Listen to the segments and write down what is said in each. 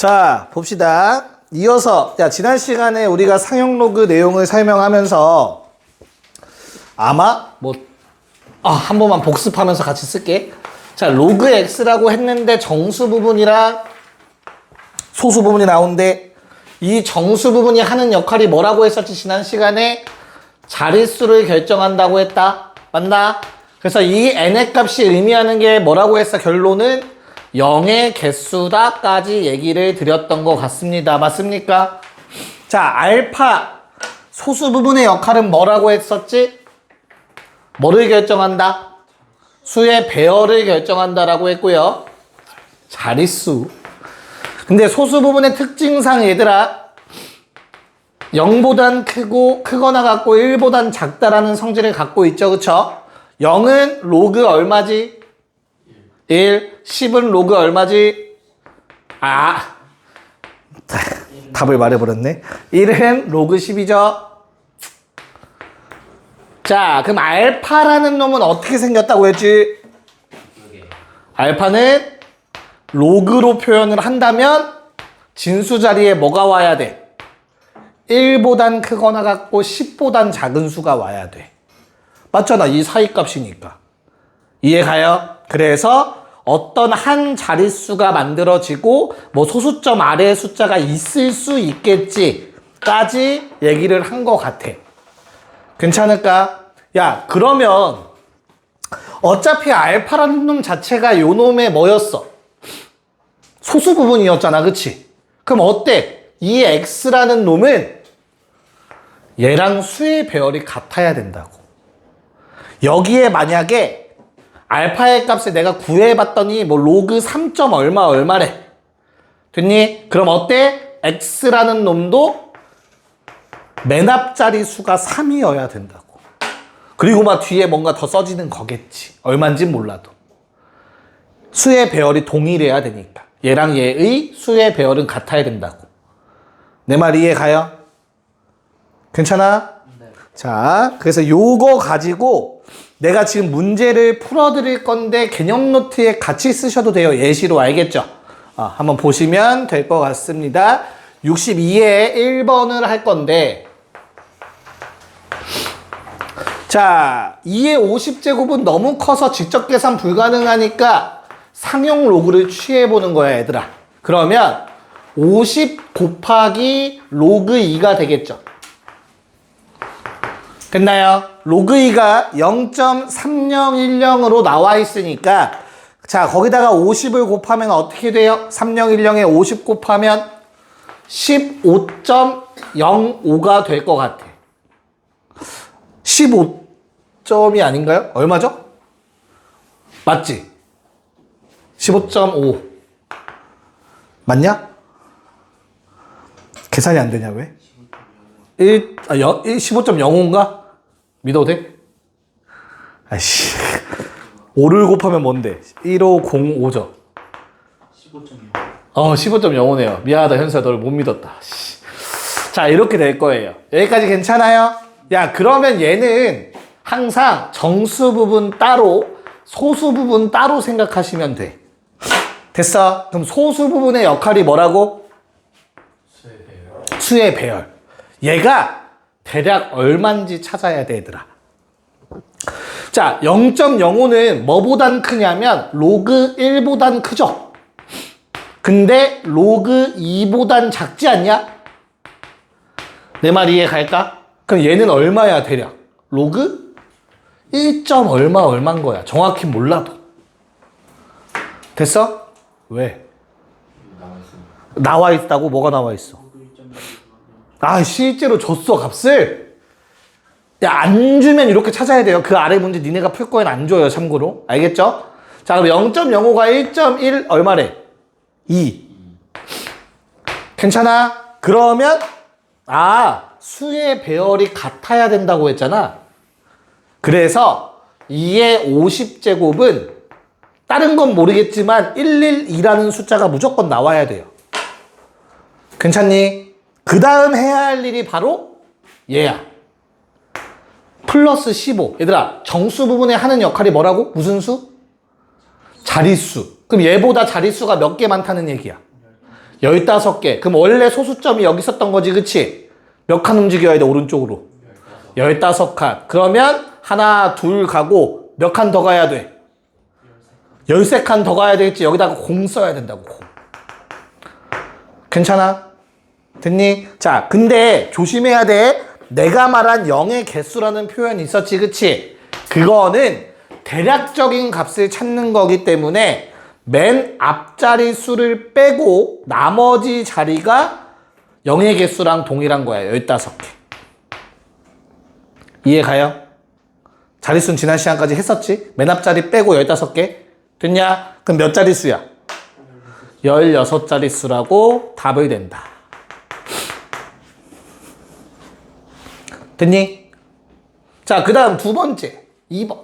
자, 봅시다. 이어서, 지난 시간에 우리가 상용 로그 내용을 설명하면서 아마 한 번만 복습하면서 같이 쓸게. 자, 로그 x라고 했는데 정수 부분이랑 소수 부분이 나오는데 이 정수 부분이 하는 역할이 뭐라고 했었지? 지난 시간에 자릿수를 결정한다고 했다. 맞나? 그래서 이 n의 값이 의미하는 게 뭐라고 했어? 결론은 0의 개수다까지 얘기를 드렸던 것 같습니다. 맞습니까? 자, 알파 소수 부분의 역할은 뭐라고 했었지? 뭐를 결정한다? 수의 배열을 결정한다라고 했고요. 자릿수. 근데 소수 부분의 특징상 얘들아 0보단 크거나 같고 1보단 작다라는 성질을 갖고 있죠. 그쵸? 0은 로그 얼마지? 1. 10은 로그 얼마지? 답을 말해버렸네. 1은 로그 10이죠. 자, 그럼 알파라는 놈은 어떻게 생겼다고 했지? 알파는 로그로 표현을 한다면 진수 자리에 뭐가 와야 돼? 1보단 크거나 같고 10보단 작은 수가 와야 돼. 맞잖아. 이 사이 값이니까. 이해가요? 그래서 어떤 한 자릿수가 만들어지고 뭐 소수점 아래에 숫자가 있을 수 있겠지까지 얘기를 한 것 같아. 괜찮을까? 야, 그러면 어차피 알파라는 놈 자체가 요 놈의 뭐였어? 소수 부분이었잖아. 그치? 그럼 어때? 이 x라는 놈은 얘랑 수의 배열이 같아야 된다고. 여기에 만약에 알파의 값을 내가 구해봤더니 뭐 로그 3. 얼마래. 됐니? 그럼 어때? x라는 놈도 맨 앞자리 수가 3이어야 된다고. 그리고 막 뒤에 뭔가 더 써지는 거겠지. 얼마인진 몰라도. 수의 배열이 동일해야 되니까. 얘랑 얘의 수의 배열은 같아야 된다고. 내 말 이해가요? 괜찮아? 네. 자, 그래서 요거 가지고 내가 지금 문제를 풀어드릴 건데 개념 노트에 같이 쓰셔도 돼요. 예시로. 알겠죠? 한번 보시면 될 것 같습니다. 62에 1번을 할 건데 자, 2의 50제곱은 너무 커서 직접 계산 불가능하니까 상용 로그를 취해보는 거야, 얘들아. 그러면 50 곱하기 로그 2가 되겠죠. 됐나요? 로그 2가 0.3010으로 나와 있으니까 자, 거기다가 50을 곱하면 어떻게 돼요? 3010에 50 곱하면 15.05가 될 것 같아. 15점이 아닌가요? 얼마죠? 맞지? 15.5 맞냐? 계산이 안 되냐 왜? 15.05인가? 믿어도 돼? 아이씨 5를 곱하면 뭔데? 1505죠 15.05 15.05네요 미안하다 현수야 너를 못 믿었다. 자, 이렇게 될 거예요. 여기까지 괜찮아요? 야, 그러면 얘는 항상 정수 부분 따로 소수 부분 따로 생각하시면 돼. 됐어? 그럼 소수 부분의 역할이 뭐라고? 수의 배열. 얘가 대략 얼마인지 찾아야 돼, 얘들아. 자, 0.05는 뭐보단 크냐면 로그 1보단 크죠? 근데 로그 2보단 작지 않냐? 내 말 이해 갈까? 그럼 얘는 얼마야, 대략? 로그 1. 얼마인 거야. 정확히 몰라도. 됐어? 왜? 나와 있다고? 뭐가 나와 있어? 실제로 줬어, 값을. 야, 안 주면 이렇게 찾아야 돼요. 그 아래 문제 니네가 풀 거엔 안 줘요, 참고로. 알겠죠? 자, 그럼 0.05가 1.1 얼마래? 2. 괜찮아? 그러면 수의 배열이 같아야 된다고 했잖아. 그래서 2의 50제곱은 다른 건 모르겠지만 112라는 숫자가 무조건 나와야 돼요. 괜찮니? 그 다음 해야 할 일이 바로 얘야. 플러스 15. 얘들아, 정수 부분에 하는 역할이 뭐라고? 무슨 수? 자릿수. 그럼 얘보다 자릿수가 몇 개 많다는 얘기야? 15개. 그럼 원래 소수점이 여기 있었던 거지, 그치? 몇 칸 움직여야 돼, 오른쪽으로? 15칸. 그러면 하나, 둘 가고 몇 칸 더 가야 돼? 13칸 더 가야 되겠지. 여기다가 공 써야 된다고, 공. 괜찮아? 됐니? 자, 근데 조심해야 돼. 내가 말한 0의 개수라는 표현이 있었지, 그치? 그거는 대략적인 값을 찾는 거기 때문에 맨 앞자리 수를 빼고 나머지 자리가 0의 개수랑 동일한 거야. 15개. 이해가요? 자릿수는 지난 시간까지 했었지? 맨 앞자리 빼고 15개. 됐냐? 그럼 몇 자릿수야? 16자릿수라고 답을 댄다. 됐니? 자, 그 다음 두 번째. 2번.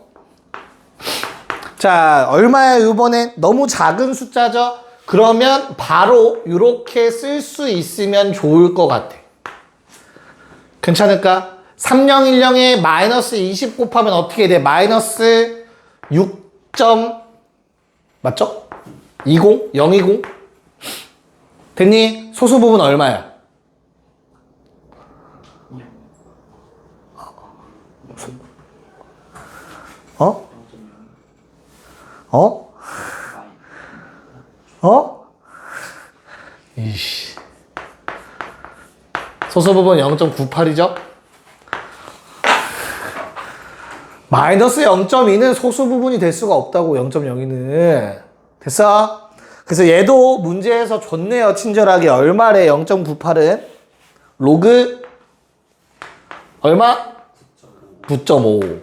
자, 얼마야, 이번엔? 너무 작은 숫자죠? 그러면 바로 이렇게 쓸 수 있으면 좋을 것 같아. 괜찮을까? 3010에 마이너스 20 곱하면 어떻게 돼? 마이너스 6. 맞죠? 20? 020? 됐니? 소수 부분 얼마야? 어? 어? 어? 이씨. 소수 부분 0.98이죠? 마이너스 0.2는 소수 부분이 될 수가 없다고, 0.02는. 됐어? 그래서 얘도 문제에서 줬네요, 친절하게. 얼마래, 0.98은? 로그? 얼마? 9.5.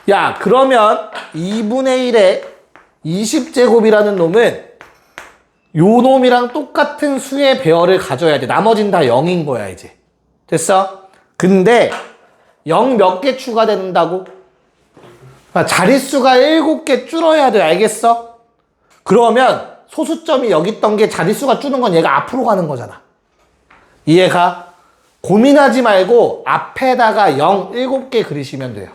야, 그러면 2분의 1에 20제곱이라는 놈은 요 놈이랑 똑같은 수의 배열을 가져야 돼. 나머진 다 0인 거야, 이제. 됐어? 근데 0 몇 개 추가된다고? 자릿수가 7개 줄어야 돼. 알겠어? 그러면 소수점이 여기 있던 게 자릿수가 줄는 건 얘가 앞으로 가는 거잖아. 이해가? 고민하지 말고 앞에다가 0 7개 그리시면 돼요.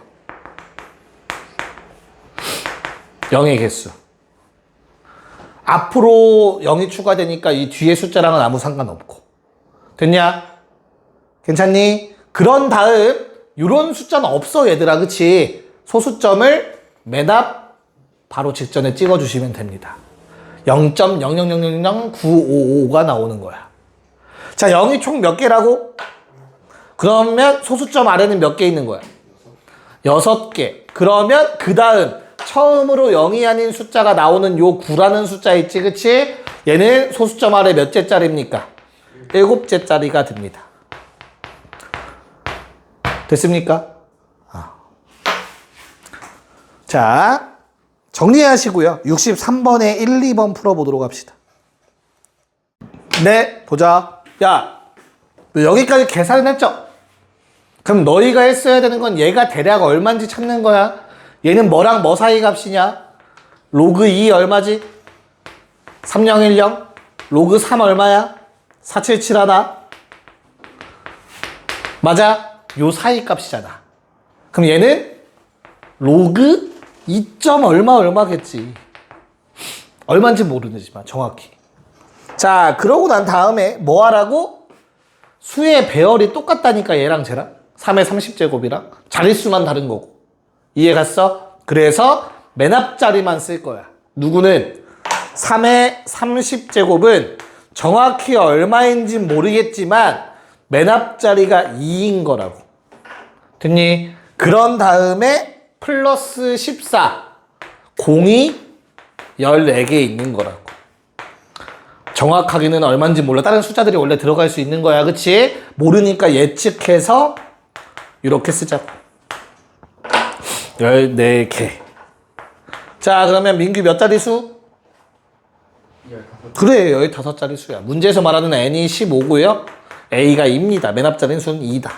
0의 개수. 앞으로 0이 추가되니까 이 뒤에 숫자랑은 아무 상관없고. 됐냐? 괜찮니? 그런 다음 이런 숫자는 없어, 얘들아. 그치? 소수점을 맨 앞 바로 직전에 찍어주시면 됩니다. 0.0000955가 나오는 거야. 자, 0이 총 몇 개라고? 그러면 소수점 아래는 몇 개 있는 거야? 6개. 그러면 그 다음 처음으로 0이 아닌 숫자가 나오는 요 9라는 숫자 있지, 그치? 얘는 소수점 아래 몇 째짜리입니까? 7째짜리가 됩니다. 됐습니까? 자, 정리하시고요. 63번에 1, 2번 풀어보도록 합시다. 네, 보자. 야, 너 여기까지 계산을 했죠? 그럼 너희가 했어야 되는 건 얘가 대략 얼마인지 찾는 거야. 얘는 뭐랑 뭐 사이 값이냐? 로그 2 얼마지? 3010. 로그 3 얼마야? 477 하나. 맞아? 요 사이 값이잖아. 그럼 얘는 로그 2. 얼마겠지. 얼마인지 모르지만 정확히. 자, 그러고 난 다음에 뭐 하라고? 수의 배열이 똑같다니까, 얘랑 쟤랑. 3의 30제곱이랑. 자릿수만 다른 거고. 이해 갔어? 그래서 맨 앞자리만 쓸 거야. 누구는? 3의 30제곱은 정확히 얼마인지 모르겠지만 맨 앞자리가 2인 거라고. 됐니? 그런 다음에 플러스 14. 공이 14개 있는 거라고. 정확하게는 얼마인지 몰라. 다른 숫자들이 원래 들어갈 수 있는 거야. 그치? 모르니까 예측해서 이렇게 쓰자고. 14개. 자, 그러면 민규 몇 자릿수? 15. 그래, 15자릿수야. 문제에서 말하는 n이 15고요. a가 2입니다. 맨 앞자리는 수는 2다.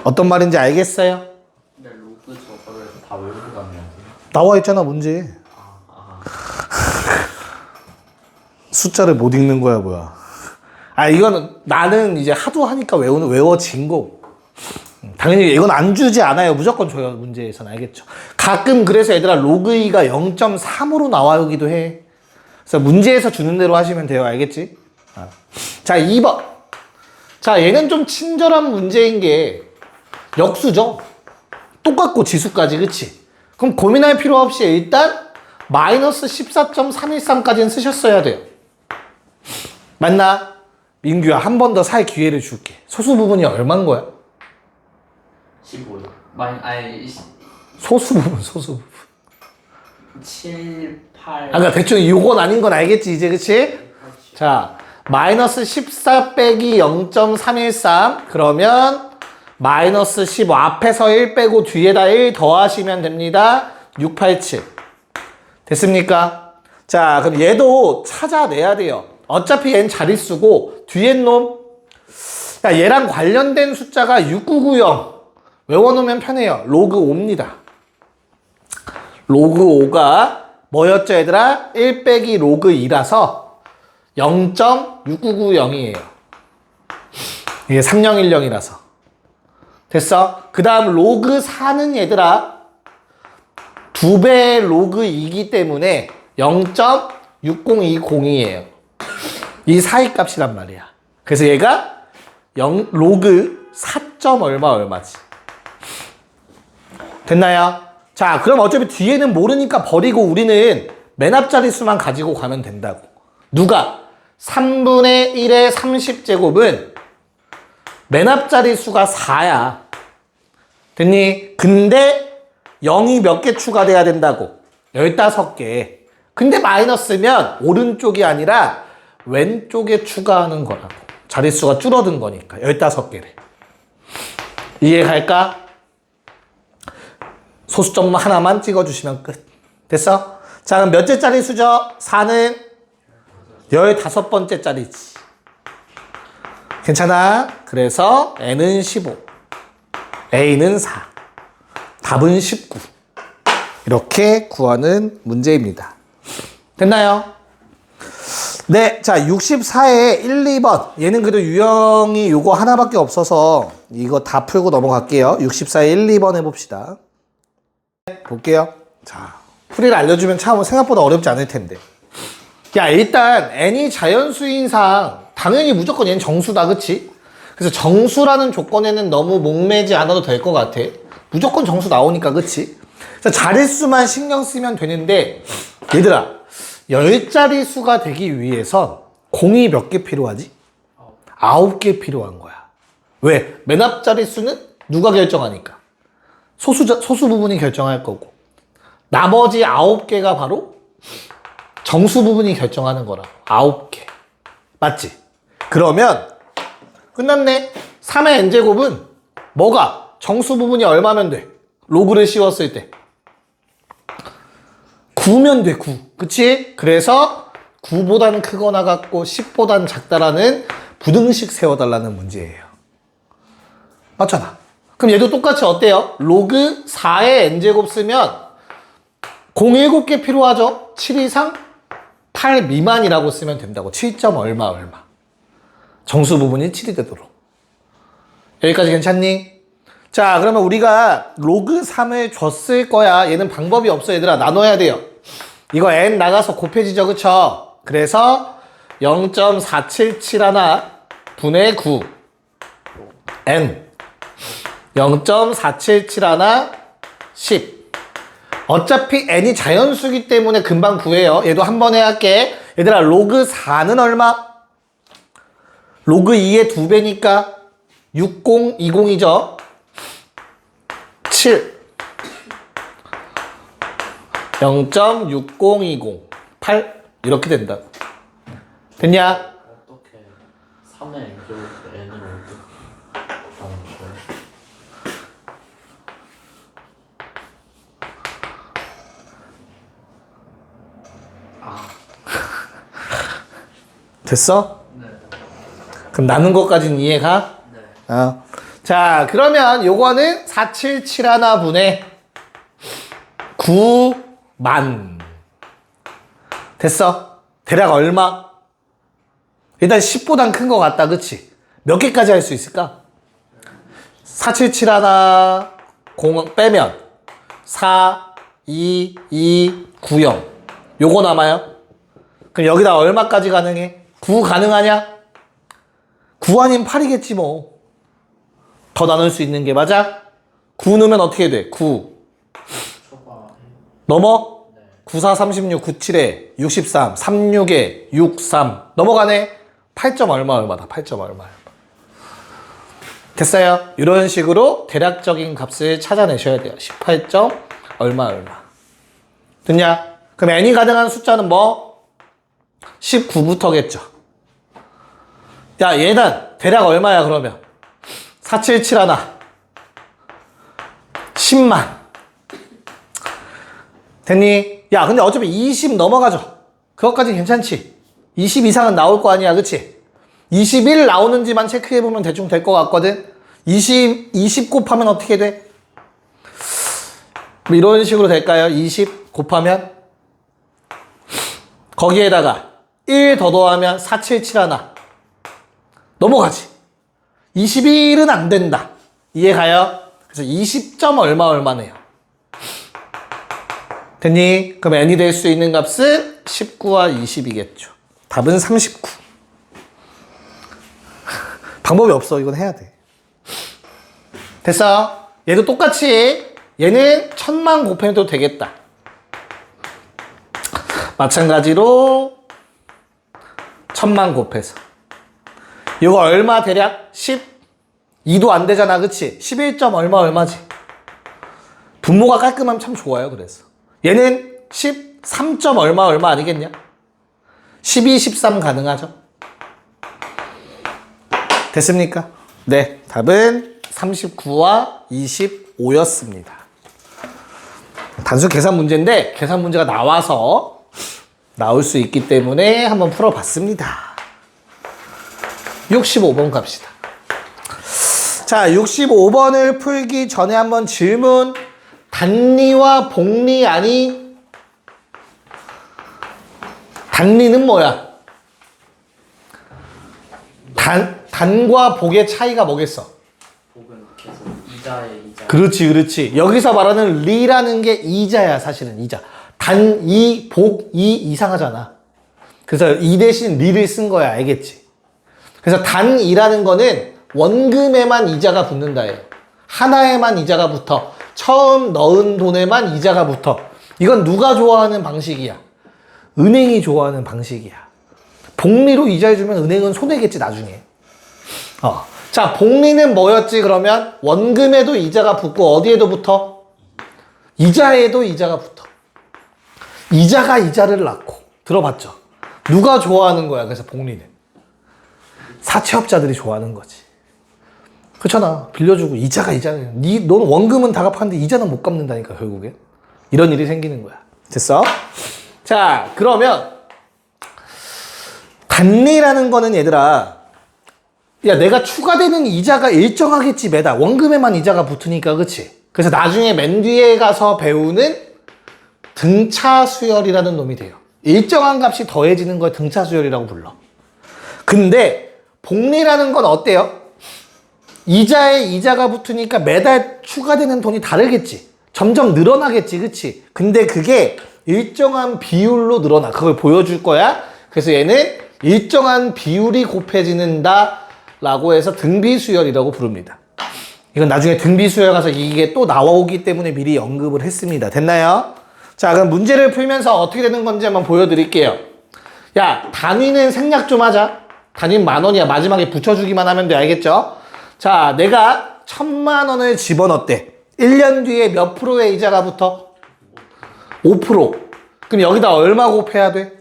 어떤 말인지 알겠어요? 근데 로그 저거를 다 외우고 가면 나와 있잖아, 문제. 숫자를 못 읽는 거야, 뭐야. 아, 이거는 나는 이제 하도 하니까 외워진 거고. 당연히 이건 안 주지 않아요. 무조건 줘요, 문제에서는. 알겠죠? 가끔 그래서 얘들아 로그 2가 0.3으로 나와오기도 해. 그래서 문제에서 주는 대로 하시면 돼요. 알겠지? 자, 2번. 자, 얘는 좀 친절한 문제인 게 역수죠. 똑같고 지수까지, 그치? 그럼 고민할 필요 없이 일단 마이너스 14.313까지는 쓰셨어야 돼요. 맞나? 민규야, 한 번 더 살 기회를 줄게. 소수 부분이 얼마인 거야? 15요. 소수 부분. 7, 8. 그러니까 대충 이건 아닌 건 알겠지, 이제, 그치? 자, 마이너스 14 빼기 0.313. 그러면 마이너스 15 앞에서 1 빼고 뒤에다 1 더하시면 됩니다. 687. 됐습니까? 자, 그럼 얘도 찾아내야 돼요. 어차피 얘는 자릿수고 뒤엔 놈. 야, 얘랑 관련된 숫자가 6990. 외워놓으면 편해요. 로그 5입니다. 로그 5가 뭐였죠, 얘들아? 1 빼기 로그 2라서 0.6990이에요. 이게 3010이라서. 됐어? 그 다음 로그 4는 얘들아 2배 로그 2이기 때문에 0.6020이에요. 이 사이 값이란 말이야. 그래서 얘가 로그 4점 얼마지. 됐나요? 자, 그럼 어차피 뒤에는 모르니까 버리고 우리는 맨 앞자리 수만 가지고 가면 된다고. 누가? 3분의 1의 30제곱은 맨 앞자리 수가 4야. 됐니? 근데 0이 몇 개 추가돼야 된다고? 15개. 근데 마이너스면 오른쪽이 아니라 왼쪽에 추가하는 거라고. 자릿수가 줄어든 거니까 15개를. 이해갈까? 소수점만 하나만 찍어주시면 끝. 됐어? 자, 그럼 몇째 짜리 수죠? 4는 15번째 짜리지. 괜찮아? 그래서 n은 15, a는 4, 답은 19. 이렇게 구하는 문제입니다. 됐나요? 네, 자, 64에 1, 2번. 얘는 그래도 유형이 요거 하나밖에 없어서 이거 다 풀고 넘어갈게요. 64에 1, 2번 해봅시다. 볼게요. 자, 풀이를 알려주면 참 생각보다 어렵지 않을 텐데. 야, 일단 n이 자연수인상 당연히 무조건 얘는 정수다, 그치? 그래서 정수라는 조건에는 너무 목매지 않아도 될 것 같아. 무조건 정수 나오니까, 그치? 그래서 자릿수만 신경 쓰면 되는데, 얘들아, 10자리 수가 되기 위해선 공이 몇 개 필요하지? 9개 필요한 거야. 왜? 맨 앞자리 수는 누가 결정하니까? 소수 부분이 결정할 거고, 나머지 9개가 바로 정수 부분이 결정하는 거라고. 9개. 맞지? 그러면 끝났네. 3의 n제곱은 뭐가? 정수 부분이 얼마면 돼? 로그를 씌웠을 때 9면 돼. 9. 그치? 그래서 9보다는 크거나 같고 10보다는 작다라는 부등식 세워달라는 문제예요. 맞잖아. 그럼 얘도 똑같이 어때요? 로그 4의 n제곱 쓰면 0 7개 필요하죠? 7 이상 8 미만이라고 쓰면 된다고. 7점 얼마. 정수 부분이 7이 되도록. 여기까지 괜찮니? 자, 그러면 우리가 로그 3을 줬을 거야. 얘는 방법이 없어, 얘들아. 나눠야 돼요. 이거 n 나가서 곱해지죠, 그쵸? 그래서 0.477 분의 9 n 0.477 10. 어차피 n이 자연수기 때문에 금방 구해요. 얘도 한 번에 할게. 얘들아, 로그 4는 얼마? 로그 2의 2배니까 6020이죠. 7 0.6020 8 이렇게 된다. 됐냐? 어떻게 3의 n제곱 n을 어떻게 나누는 거예요? 됐어? 네. 그럼 나눈 것까지는 이해가? 네. 자, 그러면 요거는 477 분의 9만. 됐어? 대략 얼마? 일단 10보단 큰 것 같다, 그치? 몇 개까지 할 수 있을까? 477 0 빼면 4, 2, 2, 9, 0. 요거 남아요? 그럼 여기다 얼마까지 가능해? 9 가능하냐? 9 아니면 8이겠지 뭐. 더 나눌 수 있는 게 맞아? 9 넣으면 어떻게 돼? 9 초과. 넘어? 네. 9, 4, 36, 9, 7에 63, 36에 6, 3 넘어가네? 8점 얼마다 8점 얼마. 됐어요? 이런 식으로 대략적인 값을 찾아내셔야 돼요. 18점 얼마. 됐냐? 그럼 n이 가능한 숫자는 뭐? 19부터겠죠. 야, 얘는 대략 얼마야 그러면? 477 하나 10만. 됐니? 야, 근데 어차피 20 넘어가죠. 그것까지 괜찮지? 20 이상은 나올 거 아니야, 그치? 21 나오는지만 체크해보면 대충 될 것 같거든? 20 곱하면 어떻게 돼? 뭐 이런 식으로 될까요? 20 곱하면? 거기에다가 1 더 더하면 477 하나. 넘어가지. 21은 안 된다. 이해가요? 그래서 20점 얼마네요. 됐니? 그럼 n이 될 수 있는 값은 19와 20이겠죠. 답은 39. 방법이 없어. 이건 해야 돼. 됐어? 얘도 똑같이 얘는 1000만 곱해도 되겠다. 마찬가지로 1000만 곱해서 이거 얼마 대략? 12도 안 되잖아, 그치? 11점 얼마지? 분모가 깔끔하면 참 좋아요. 그래서 얘는 13점 얼마 아니겠냐? 12, 13 가능하죠? 됐습니까? 네, 답은 39와 25였습니다. 단수 계산 문제인데 계산 문제가 나와서 나올 수 있기 때문에 한번 풀어봤습니다. 65번 갑시다. 자, 65번을 풀기 전에 한번 질문. 단리와 복리 아니? 단리는 뭐야? 단과 복의 차이가 뭐겠어? 복은 계속 이자에 이자. 그렇지. 여기서 말하는 리라는 게 이자야, 사실은 이자. 단, 이, 복, 이 이상하잖아. 그래서 이 대신 리를 쓴 거야, 알겠지? 그래서 단이라는 거는 원금에만 이자가 붙는다예요. 하나에만 이자가 붙어. 처음 넣은 돈에만 이자가 붙어. 이건 누가 좋아하는 방식이야? 은행이 좋아하는 방식이야. 복리로 이자해주면 은행은 손해겠지, 나중에. 자, 복리는 뭐였지, 그러면? 원금에도 이자가 붙고, 어디에도 붙어? 이자에도 이자가 붙어. 이자가 이자를 낳고. 들어봤죠? 누가 좋아하는 거야, 그래서 복리는? 사채업자들이 좋아하는 거지. 그렇잖아. 빌려주고 이자는. 넌 원금은 다 갚았는데 이자는 못 갚는다니까, 결국에. 이런 일이 생기는 거야. 됐어? 자, 그러면 단리라는 거는 얘들아, 야, 내가 추가되는 이자가 일정하겠지, 매달. 원금에만 이자가 붙으니까, 그치? 그래서 나중에 맨 뒤에 가서 배우는 등차수열이라는 놈이 돼요. 일정한 값이 더해지는 걸 등차수열이라고 불러. 근데 복리라는 건 어때요? 이자에 이자가 붙으니까 매달 추가되는 돈이 다르겠지. 점점 늘어나겠지, 그치? 근데 그게 일정한 비율로 늘어나. 그걸 보여줄 거야. 그래서 얘는 일정한 비율이 곱해지는다 라고 해서 등비수열이라고 부릅니다. 이건 나중에 등비수열 가서 이게 또 나오기 때문에 미리 언급을 했습니다. 됐나요? 자, 그럼 문제를 풀면서 어떻게 되는 건지 한번 보여드릴게요. 야, 단위는 생략 좀 하자. 단위는 10,000원이야. 마지막에 붙여주기만 하면 돼. 알겠죠? 자, 내가 1000만 원을 집어넣었대. 1년 뒤에 몇 프로의 이자가 붙어? 5%. 그럼 여기다 얼마 곱해야 돼?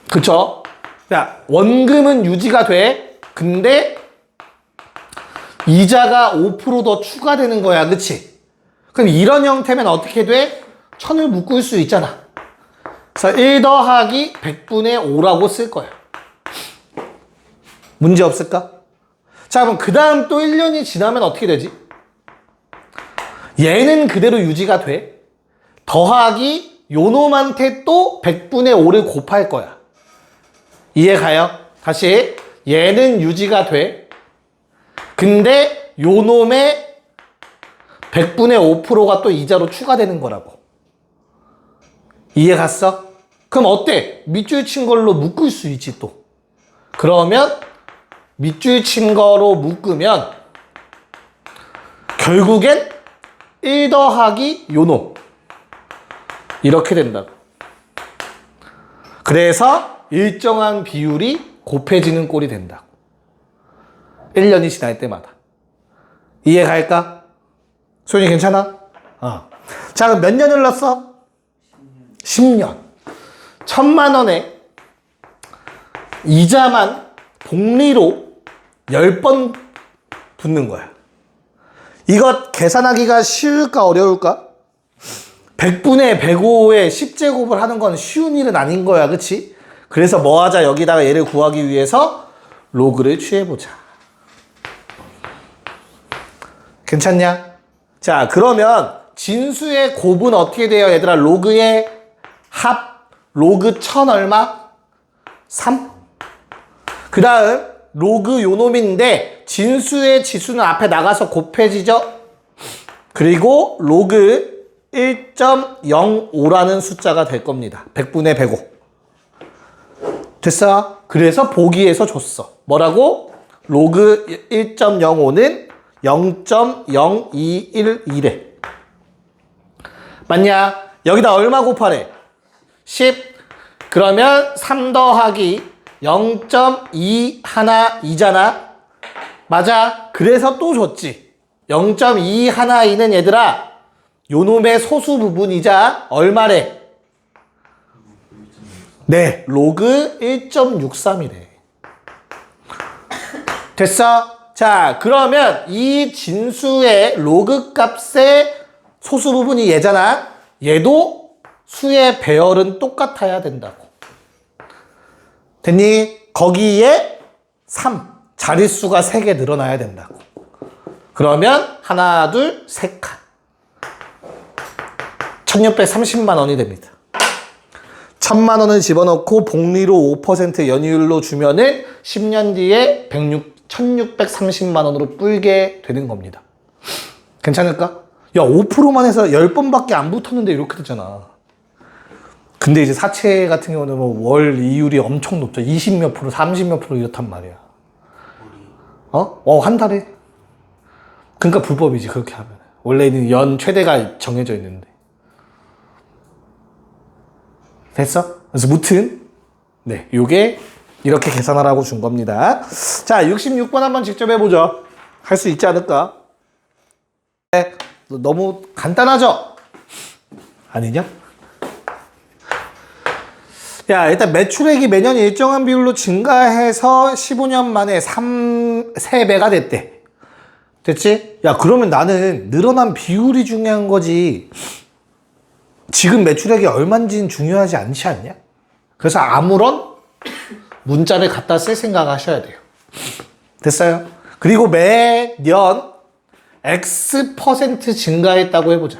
그쵸? 야, 원금은 유지가 돼. 근데 이자가 5% 더 추가되는 거야. 그치? 그럼 이런 형태면 어떻게 돼? 1000을 묶을 수 있잖아. 그래서 1 더하기 100분의 5라고 쓸 거야. 문제 없을까? 자, 그럼 그 다음 또 1년이 지나면 어떻게 되지? 얘는 그대로 유지가 돼. 더하기 요놈한테 또 100분의 5를 곱할 거야. 이해가요? 다시. 얘는 유지가 돼. 근데 요놈의 100분의 5%가 또 이자로 추가되는 거라고. 이해 갔어? 그럼 어때? 밑줄 친 걸로 묶을 수 있지 또. 그러면 밑줄 친 거로 묶으면 결국엔 1 더하기 요놈 이렇게 된다고. 그래서 일정한 비율이 곱해지는 꼴이 된다고. 1년이 지날 때마다. 이해 갈까? 소연이 괜찮아? 자, 그럼 몇 년 흘렀어? 10년. 1,000만 원에 이자만 복리로 10번 붙는 거야. 이것 계산하기가 쉬울까 어려울까? 100분의 105의 10제곱을 하는 건 쉬운 일은 아닌 거야. 그치? 그래서 뭐 하자? 여기다가 얘를 구하기 위해서 로그를 취해보자. 괜찮냐? 자, 그러면 진수의 곱은 어떻게 돼요? 얘들아, 로그의 합, 로그 1000 얼마? 3. 그 다음 로그 요놈인데 진수의 지수는 앞에 나가서 곱해지죠? 그리고 로그 1.05라는 숫자가 될 겁니다. 100분의 105. 됐어? 그래서 보기에서 줬어. 뭐라고? 로그 1.05는 0.0211래. 맞냐? 여기다 얼마 곱하래? 10. 그러면 3 더하기 0.212잖아. 맞아. 그래서 또 줬지. 0.212는 얘들아 요놈의 소수 부분이자 얼마래? 네, 로그 1.63이래. 됐어? 자, 그러면 이 진수의 로그 값의 소수 부분이 얘잖아. 얘도 수의 배열은 똑같아야 된다고. 됐니? 거기에 3, 자릿수가 3개 늘어나야 된다고. 그러면 하나, 둘, 3칸. 1630만 원이 됩니다. 1000만 원을 집어넣고 복리로 5% 연이율로 주면은 10년 뒤에 1630만 원으로 불게 되는 겁니다. 괜찮을까? 야, 5%만 해서 10번밖에 안 붙었는데 이렇게 됐잖아. 근데 이제 사채 같은 경우는 뭐 월 이율이 엄청 높죠. 20 몇 프로, 30 몇 프로 이렇단 말이야. 한 달에. 그러니까 불법이지, 그렇게 하면. 원래는 연 최대가 정해져 있는데. 됐어? 그래서 무튼, 네, 요게 이렇게 계산하라고 준 겁니다. 자, 66번 한번 직접 해보죠. 할 수 있지 않을까? 네, 너무 간단하죠? 아니냐? 야, 일단 매출액이 매년 일정한 비율로 증가해서 15년 만에 3배가 됐대. 됐지? 야, 그러면 나는 늘어난 비율이 중요한 거지. 지금 매출액이 얼마인지는 중요하지 않지 않냐? 그래서 아무런 문자를 갖다 쓸 생각 하셔야 돼요. 됐어요? 그리고 매년 X% 증가했다고 해보자.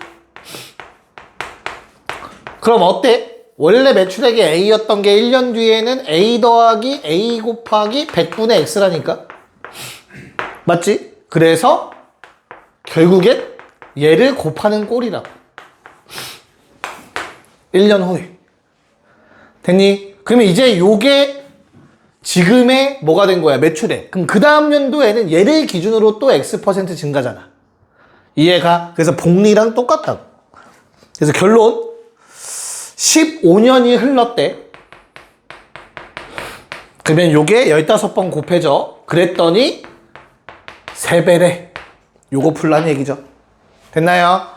그럼 어때? 원래 매출액이 A였던 게 1년 뒤에는 A 더하기 A 곱하기 100분의 X라니까. 맞지? 그래서 결국엔 얘를 곱하는 꼴이라고. 1년 후에. 됐니? 그러면 이제 요게 지금의 뭐가 된 거야? 매출액. 그럼 그 다음 연도에는 얘를 기준으로 또 X% 증가잖아. 이해가? 그래서 복리랑 똑같다고. 그래서 결론 15년이 흘렀대. 그러면 요게 15번 곱해져. 그랬더니 3배래. 요거 풀란 얘기죠. 됐나요?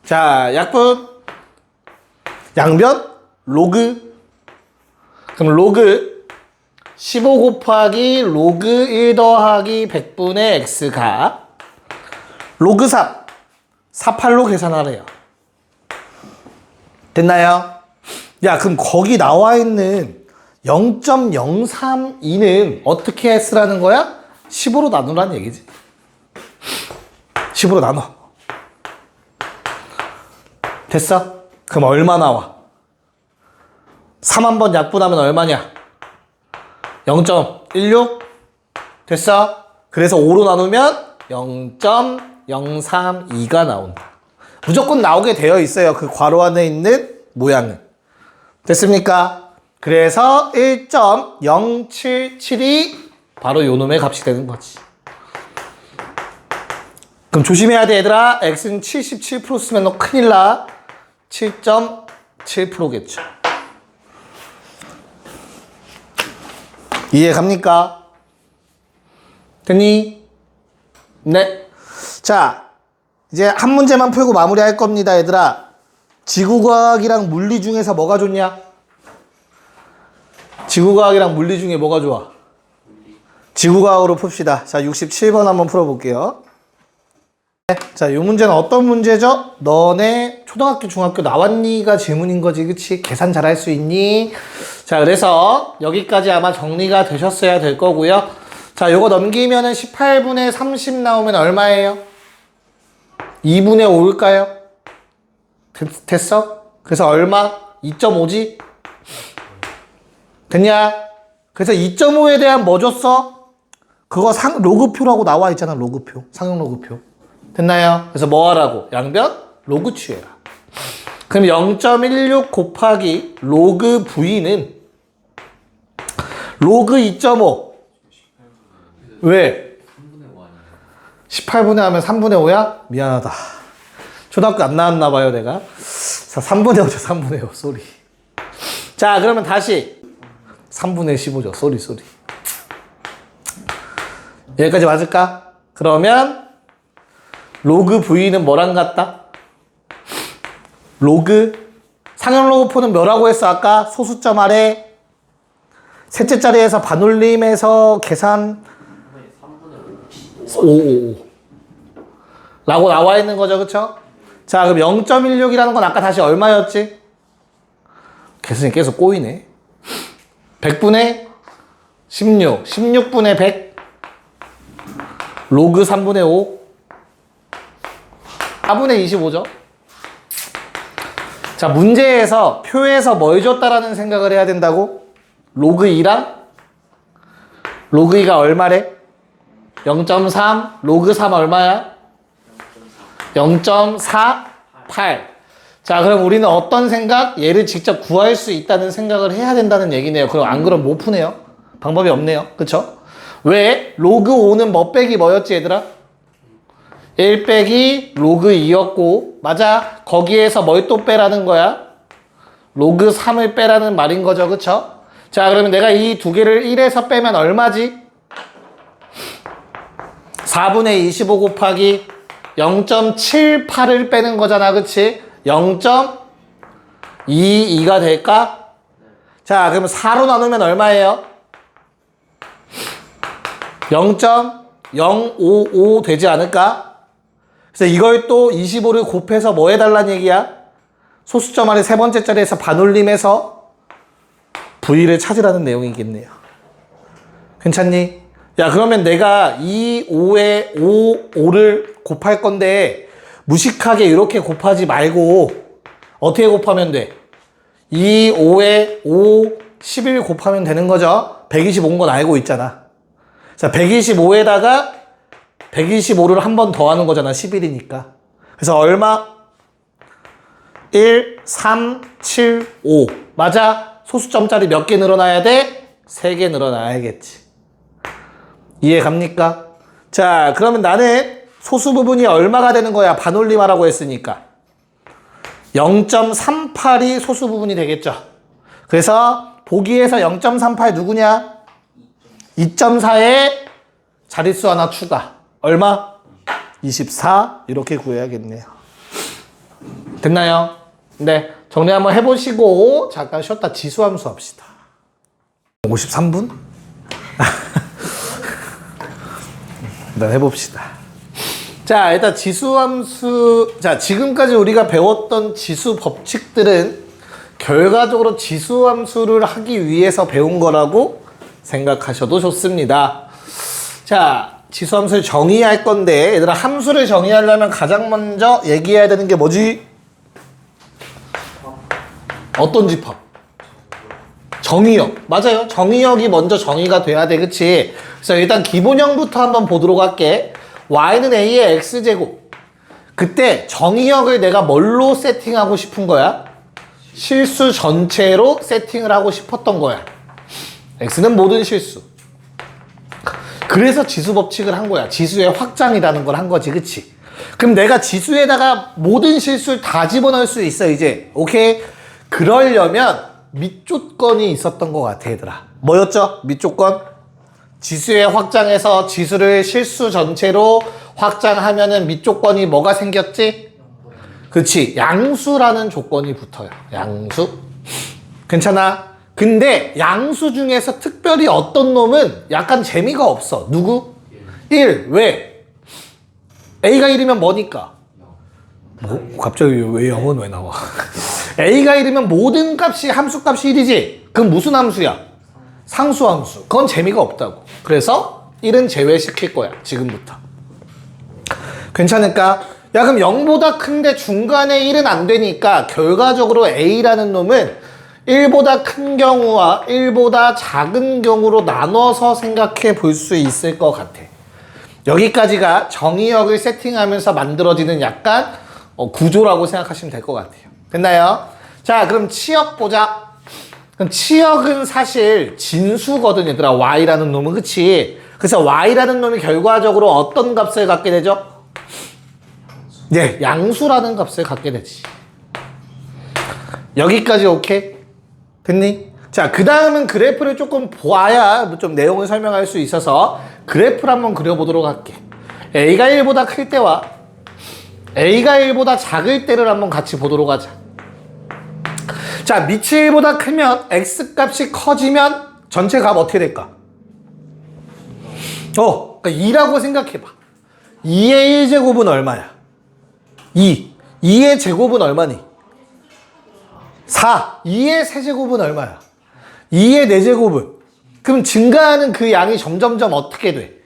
자, 약분. 양변. 로그. 그럼 로그 15 곱하기 로그 1 더하기 100분의 x가 로그 3. 48로 계산하래요. 됐나요? 야, 그럼 거기 나와 있는 0.032는 어떻게 쓰라는 거야? 15로 나누라는 얘기지. 15로 나눠. 됐어? 그럼 얼마 나와? 3 한번 약분하면 얼마냐? 0.16? 됐어? 그래서 5로 나누면 0.032가 나온다. 무조건 나오게 되어 있어요. 그 괄호 안에 있는 모양은. 됐습니까? 그래서 1.0772 바로 요 놈의 값이 되는 거지. 그럼 조심해야 돼, 얘들아. x는 77% 쓰면 너 큰일 나. 7.7%겠죠. 이해 갑니까? 됐니? 네. 자, 이제 한 문제만 풀고 마무리할 겁니다, 얘들아. 지구과학이랑 물리 중에서 뭐가 좋냐? 지구과학이랑 물리 중에 뭐가 좋아? 지구과학으로 풉시다. 자, 67번 한번 풀어볼게요. 네. 자, 이 문제는 어떤 문제죠? 너네 초등학교, 중학교 나왔니가 질문인 거지, 그치? 계산 잘할 수 있니? 자, 그래서 여기까지 아마 정리가 되셨어야 될 거고요. 자, 요거 넘기면은 18분의 30 나오면 얼마예요? 2분의 5일까요? 됐어? 그래서 얼마? 2.5지? 됐냐? 그래서 2.5에 대한 뭐 줬어? 그거 로그표라고 나와 있잖아, 로그표. 상용 로그표. 됐나요? 그래서 뭐 하라고? 양변? 로그 취해라. 그럼 0.16 곱하기 로그 V는 로그 2.5. 왜? 18분의 하면 3분의 5야? 미안하다. 초등학교 안 나왔나 봐요, 내가. 자, 3분의 5죠, 3분의 5. 쏘리. 자, 그러면 다시 3분의 15죠. 쏘리. 여기까지 맞을까? 그러면 로그 V는 뭐랑 같다? 로그 상형 로그포는 뭐라고 했어? 아까 소수점 아래 셋째 자리에서 반올림해서 계산 5 라고 나와 있는 거죠, 그쵸? 자, 그럼 0.16이라는 건 아까 다시 얼마였지? 계산이 계속 꼬이네. 100분의 16 16분의 100 로그 3분의 5 4분의 25죠. 자, 문제에서 표에서 뭘 줬다라는 생각을 해야 된다고? 로그 2랑 로그 2가 얼마래? 0.3 로그 3 얼마야? 0.48. 자, 그럼 우리는 어떤 생각? 얘를 직접 구할 수 있다는 생각을 해야 된다는 얘기네요. 그럼 안 그러면 못 푸네요. 방법이 없네요. 그쵸? 왜? 로그 5는 뭐 빼기 뭐였지, 얘들아? 1 빼기 로그 2였고, 맞아? 거기에서 뭘 또 빼라는 거야? 로그 3을 빼라는 말인 거죠, 그쵸? 자, 그러면 내가 이 두 개를 1에서 빼면 얼마지? 4분의 25 곱하기 0.78을 빼는 거잖아, 그치? 0.22가 될까? 자, 그러면 4로 나누면 얼마예요? 0.055 되지 않을까? 그래서 이걸 또 25를 곱해서 뭐 해달라는 얘기야? 소수점 아래 세 번째 자리에서 반올림해서 V를 찾으라는 내용이겠네요. 괜찮니? 야, 그러면 내가 2, 5에 5, 5를 곱할 건데 무식하게 이렇게 곱하지 말고 어떻게 곱하면 돼? 2, 5에 5, 11 곱하면 되는 거죠? 125인 건 알고 있잖아. 자, 125에다가 125를 한 번 더하는 거잖아. 11이니까. 그래서 얼마? 1, 3, 7, 5. 맞아? 소수점짜리 몇 개 늘어나야 돼? 3개 늘어나야겠지. 이해 갑니까? 자, 그러면 나는 소수 부분이 얼마가 되는 거야? 반올림하라고 했으니까. 0.38이 소수 부분이 되겠죠. 그래서 보기에서 0.38 누구냐? 2.4에 자릿수 하나 추가. 얼마? 24 이렇게 구해야겠네요. 됐나요? 네, 정리 한번 해보시고 잠깐 쉬었다 지수함수 합시다. 53분? 일단 해봅시다. 자, 일단 지수함수. 자, 지금까지 우리가 배웠던 지수 법칙들은 결과적으로 지수함수를 하기 위해서 배운 거라고 생각하셔도 좋습니다. 자, 지수함수를 정의할 건데, 얘들아, 함수를 정의하려면 가장 먼저 얘기해야 되는 게 뭐지? 어떤 집합? 정의역. 맞아요. 정의역이 먼저 정의가 돼야 돼. 그치? 그래서 일단 기본형부터 한번 보도록 할게. y는 a의 x제곱. 그때 정의역을 내가 뭘로 세팅하고 싶은 거야? 실수 전체로 세팅을 하고 싶었던 거야. x는 모든 실수. 그래서 지수 법칙을 한 거야. 지수의 확장이라는 걸 한 거지, 그치? 그럼 내가 지수에다가 모든 실수를 다 집어넣을 수 있어, 이제. 오케이? 그러려면 밑조건이 있었던 것 같아, 얘들아. 뭐였죠? 밑조건? 지수의 확장에서 지수를 실수 전체로 확장하면은 밑조건이 뭐가 생겼지? 그치, 양수라는 조건이 붙어요. 양수. 괜찮아? 근데 양수 중에서 특별히 어떤 놈은 약간 재미가 없어. 누구? 1. 왜? A가 1이면 뭐니까? 뭐? 갑자기 왜 0은 왜 나와? A가 1이면 모든 값이 함수값이 1이지? 그럼 무슨 함수야? 상수함수. 그건 재미가 없다고. 그래서 1은 제외시킬 거야, 지금부터. 괜찮을까? 야, 그럼 0보다 큰데 중간에 1은 안 되니까 결과적으로 A라는 놈은 1보다 큰 경우와 1보다 작은 경우로 나눠서 생각해 볼 수 있을 것 같아. 여기까지가 정의역을 세팅하면서 만들어지는 약간 구조라고 생각하시면 될 것 같아요. 됐나요? 자, 그럼 치역 보자. 그럼 치역은 사실 진수거든, 얘들아. y라는 놈은, 그치? 그래서 y라는 놈이 결과적으로 어떤 값을 갖게 되죠? 네, 양수라는 값을 갖게 되지. 여기까지 오케이? 됐니? 자, 그 다음은 그래프를 조금 보아야 좀 내용을 설명할 수 있어서 그래프를 한번 그려보도록 할게. A가 1보다 클 때와 A가 1보다 작을 때를 한번 같이 보도록 하자. 자, 밑이 1보다 크면 X값이 커지면 전체 값 어떻게 될까? 그러니까 2라고 생각해봐. 2의 1제곱은 얼마야? 2. 2의 제곱은 얼마니? 4. 2의 세제곱은 얼마야? 2의 4제곱은? 그럼 증가하는 그 양이 점점점 어떻게 돼?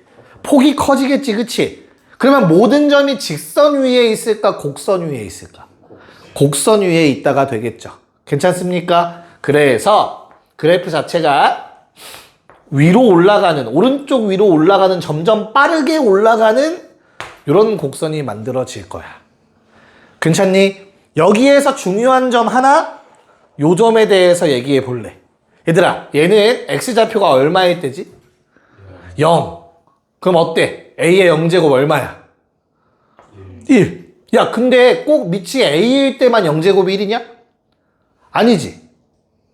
폭이 커지겠지, 그치? 그러면 모든 점이 직선 위에 있을까? 곡선 위에 있을까? 곡선 위에 있다가 되겠죠. 괜찮습니까? 그래서 그래프 자체가 위로 올라가는, 오른쪽 위로 올라가는, 점점 빠르게 올라가는 이런 곡선이 만들어질 거야. 괜찮니? 여기에서 중요한 점 하나, 요 점에 대해서 얘기해 볼래. 얘들아, 얘는 x좌표가 얼마일 때지? 0. 그럼 어때? a의 0제곱 얼마야? 1. 야, 근데 꼭 밑이 a일 때만 0제곱이 1이냐? 아니지.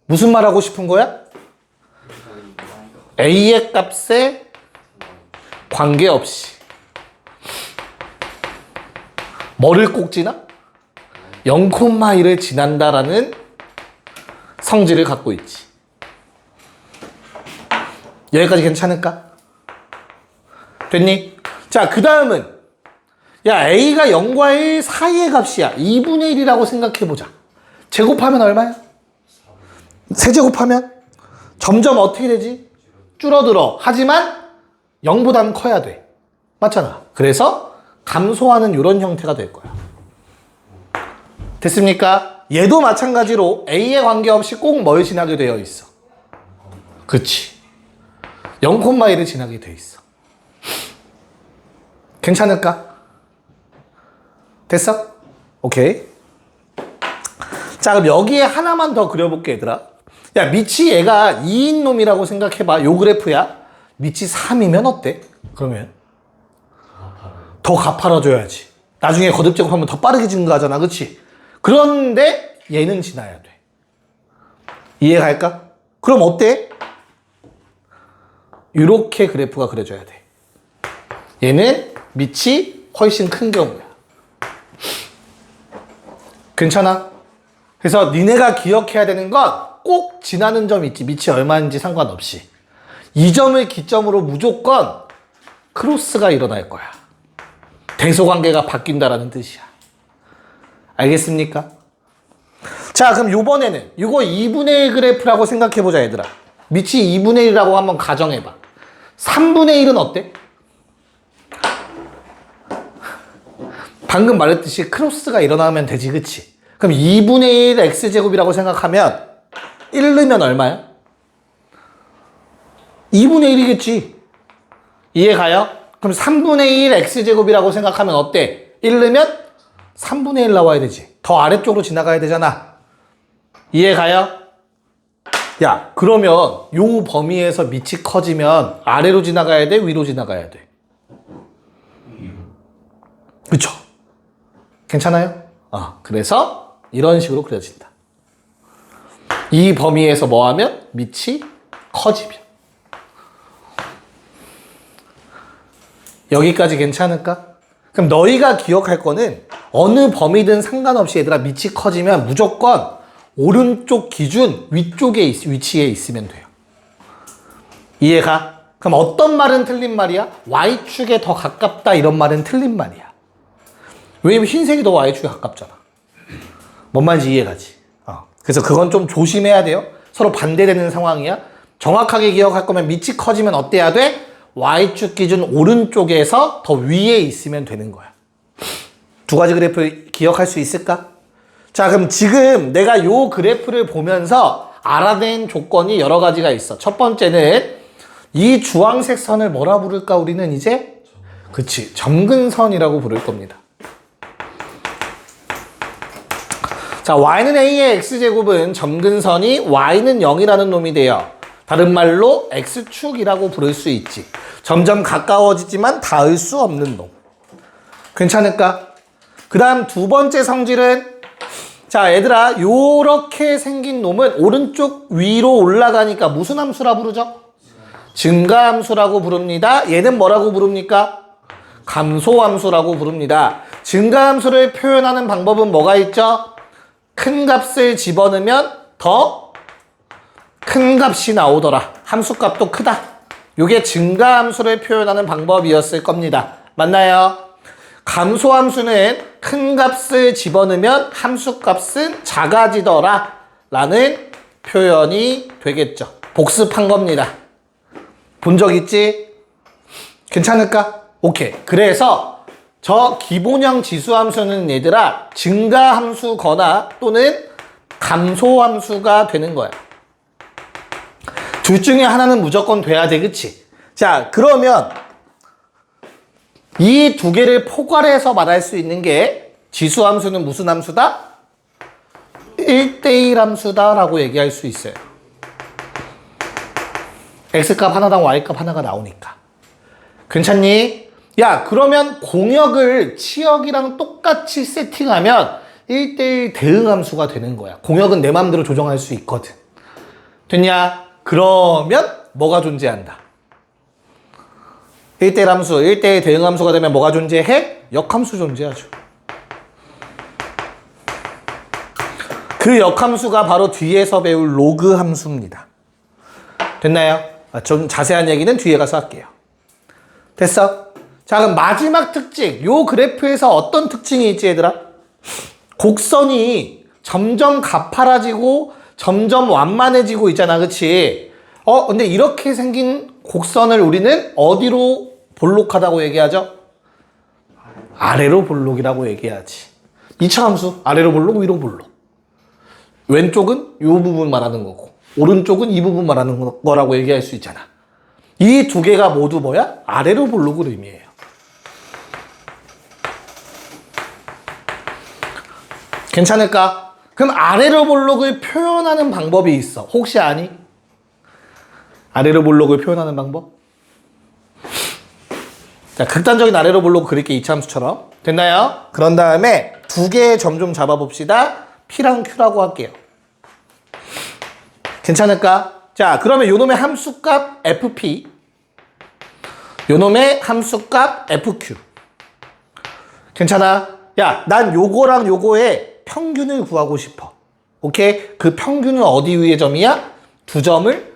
무슨 말 하고 싶은 거야? a의 값에 관계없이 뭐를 꼭 지나? 0,1을 지난다라는 성질을 갖고 있지. 여기까지 괜찮을까? 됐니? 자, 그 다음은 야, a가 0과 1 사이의 값이야. 2분의 1이라고 생각해보자. 제곱하면 얼마야? 세제곱하면 점점 어떻게 되지? 줄어들어. 하지만 0보다는 커야 돼. 맞잖아. 그래서 감소하는 이런 형태가 될 거야. 됐습니까? 얘도 마찬가지로 a에 관계없이 꼭 뭘 지나게 되어 있어? 그치. 0,1을 지나게 돼 있어. 괜찮을까? 됐어? 오케이. 자, 그럼 여기에 하나만 더 그려볼게, 얘들아. 야, 밑이 얘가 2인 놈이라고 생각해봐. 요 그래프야. 밑이 3이면 어때? 그러면 더 가파라져야지. 나중에 거듭 제곱하면 더 빠르게 증가하잖아, 그치? 그런데 얘는 지나야 돼. 이해갈까? 그럼 어때? 이렇게 그래프가 그려져야 돼. 얘는 밑이 훨씬 큰 경우야. 괜찮아? 그래서 니네가 기억해야 되는 건 꼭 지나는 점이 있지. 밑이 얼마인지 상관없이. 이 점을 기점으로 무조건 크로스가 일어날 거야. 대소관계가 바뀐다라는 뜻이야. 알겠습니까? 자, 그럼 요번에는 이거 2분의 1 그래프라고 생각해보자, 얘들아. 밑이 2분의 1이라고 한번 가정해봐. 3분의 1은 어때? 방금 말했듯이 크로스가 일어나면 되지, 그치? 그럼 2분의 1 x제곱이라고 생각하면 1 넣으면 얼마야? 2분의 1이겠지. 이해가요? 그럼 3분의 1 x제곱이라고 생각하면 어때? 1 넣으면 3분의 1 나와야 되지. 더 아래쪽으로 지나가야 되잖아. 이해가요? 야, 그러면 요 범위에서 밑이 커지면 아래로 지나가야 돼? 위로 지나가야 돼? 그쵸? 괜찮아요? 그래서 이런 식으로 그려진다. 이 범위에서 뭐 하면? 밑이 커지면. 여기까지 괜찮을까? 그럼 너희가 기억할 거는 어느 범위든 상관없이 얘들아 밑이 커지면 무조건 오른쪽 기준 위쪽에 위치해 있으면 돼요. 이해가? 그럼 어떤 말은 틀린 말이야? Y축에 더 가깝다 이런 말은 틀린 말이야. 왜냐면 흰색이 더 Y축에 가깝잖아. 뭔 말인지 이해가지? 그래서 그건 좀 조심해야 돼요. 서로 반대되는 상황이야. 정확하게 기억할 거면 밑이 커지면 어때야 돼? Y축 기준 오른쪽에서 더 위에 있으면 되는 거야. 두 가지 그래프 기억할 수 있을까? 자, 그럼 지금 내가 요 그래프를 보면서 알아낸 조건이 여러 가지가 있어. 첫 번째는 이 주황색 선을 뭐라 부를까? 우리는 이제 그치, 점근선이라고 부를 겁니다. 자, y는 a의 x제곱은 점근선이 y는 0이라는 놈이 돼요. 다른 말로 x축이라고 부를 수 있지. 점점 가까워지지만 닿을 수 없는 놈. 괜찮을까? 그 다음 두 번째 성질은 자, 얘들아, 요렇게 생긴 놈은 오른쪽 위로 올라가니까 무슨 함수라 부르죠? 증가함수라고 부릅니다. 얘는 뭐라고 부릅니까? 감소함수라고 부릅니다. 증가함수를 표현하는 방법은 뭐가 있죠? 큰 값을 집어넣으면 더 큰 값이 나오더라. 함수값도 크다. 요게 증가함수를 표현하는 방법이었을 겁니다. 맞나요? 감소함수는 큰 값을 집어넣으면 함수값은 작아지더라 라는 표현이 되겠죠. 복습한 겁니다. 본 적 있지? 괜찮을까? 오케이. 그래서 저 기본형 지수함수는 얘들아 증가함수거나 또는 감소함수가 되는 거야. 둘 중에 하나는 무조건 돼야 돼. 그치? 자, 그러면 이 두 개를 포괄해서 말할 수 있는 게 지수함수는 무슨 함수다? 1대1 함수다 라고 얘기할 수 있어요. x값 하나당 y값 하나가 나오니까. 괜찮니? 야, 그러면 공역을 치역이랑 똑같이 세팅하면 1대1 대응함수가 되는 거야. 공역은 내 마음대로 조정할 수 있거든. 됐냐? 그러면 뭐가 존재한다? 1대1 함수, 1대1 대응함수가 되면 뭐가 존재해? 역함수 존재하죠. 그 역함수가 바로 뒤에서 배울 로그 함수입니다. 됐나요? 좀 자세한 얘기는 뒤에 가서 할게요. 됐어? 자, 그럼 마지막 특징. 요 그래프에서 어떤 특징이 있지, 얘들아? 곡선이 점점 가파라지고 점점 완만해지고 있잖아. 그치? 근데 이렇게 생긴 곡선을 우리는 어디로 볼록하다고 얘기하죠? 아래로 볼록이라고 얘기하지. 2차 함수. 아래로 볼록, 위로 볼록. 왼쪽은 이 부분 말하는 거고 오른쪽은 이 부분 말하는 거라고 얘기할 수 있잖아. 이 두 개가 모두 뭐야? 아래로 볼록을 의미해요. 괜찮을까? 그럼 아래로 볼록을 표현하는 방법이 있어. 혹시 아니? 아래로 볼록을 표현하는 방법? 자, 극단적인 아래로 볼록 그릴게. 이차함수처럼. 됐나요? 그런 다음에 두 개의 점 좀 잡아봅시다. P랑 Q라고 할게요. 괜찮을까? 자, 그러면 요놈의 함수값 FP, 요놈의 함수값 FQ. 괜찮아? 야, 난 요거랑 요거의 평균을 구하고 싶어. 오케이? 그 평균은 어디 위의 점이야? 두 점을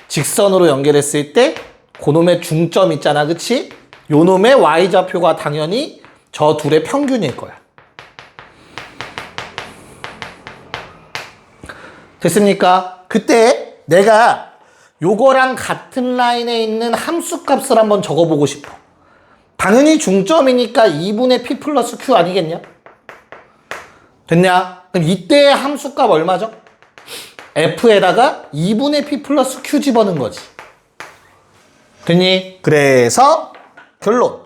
직선으로 연결했을 때 그놈의 중점 있잖아. 그치? 요놈의 Y좌표가 당연히 저 둘의 평균일 거야. 됐습니까? 그때 내가 요거랑 같은 라인에 있는 함수값을 한번 적어보고 싶어. 당연히 중점이니까 2분의 P 플러스 Q 아니겠냐? 됐냐? 그럼 이때의 함수값 얼마죠? F에다가 2분의 P 플러스 Q 집어넣은 거지. 됐니? 그래서 결론.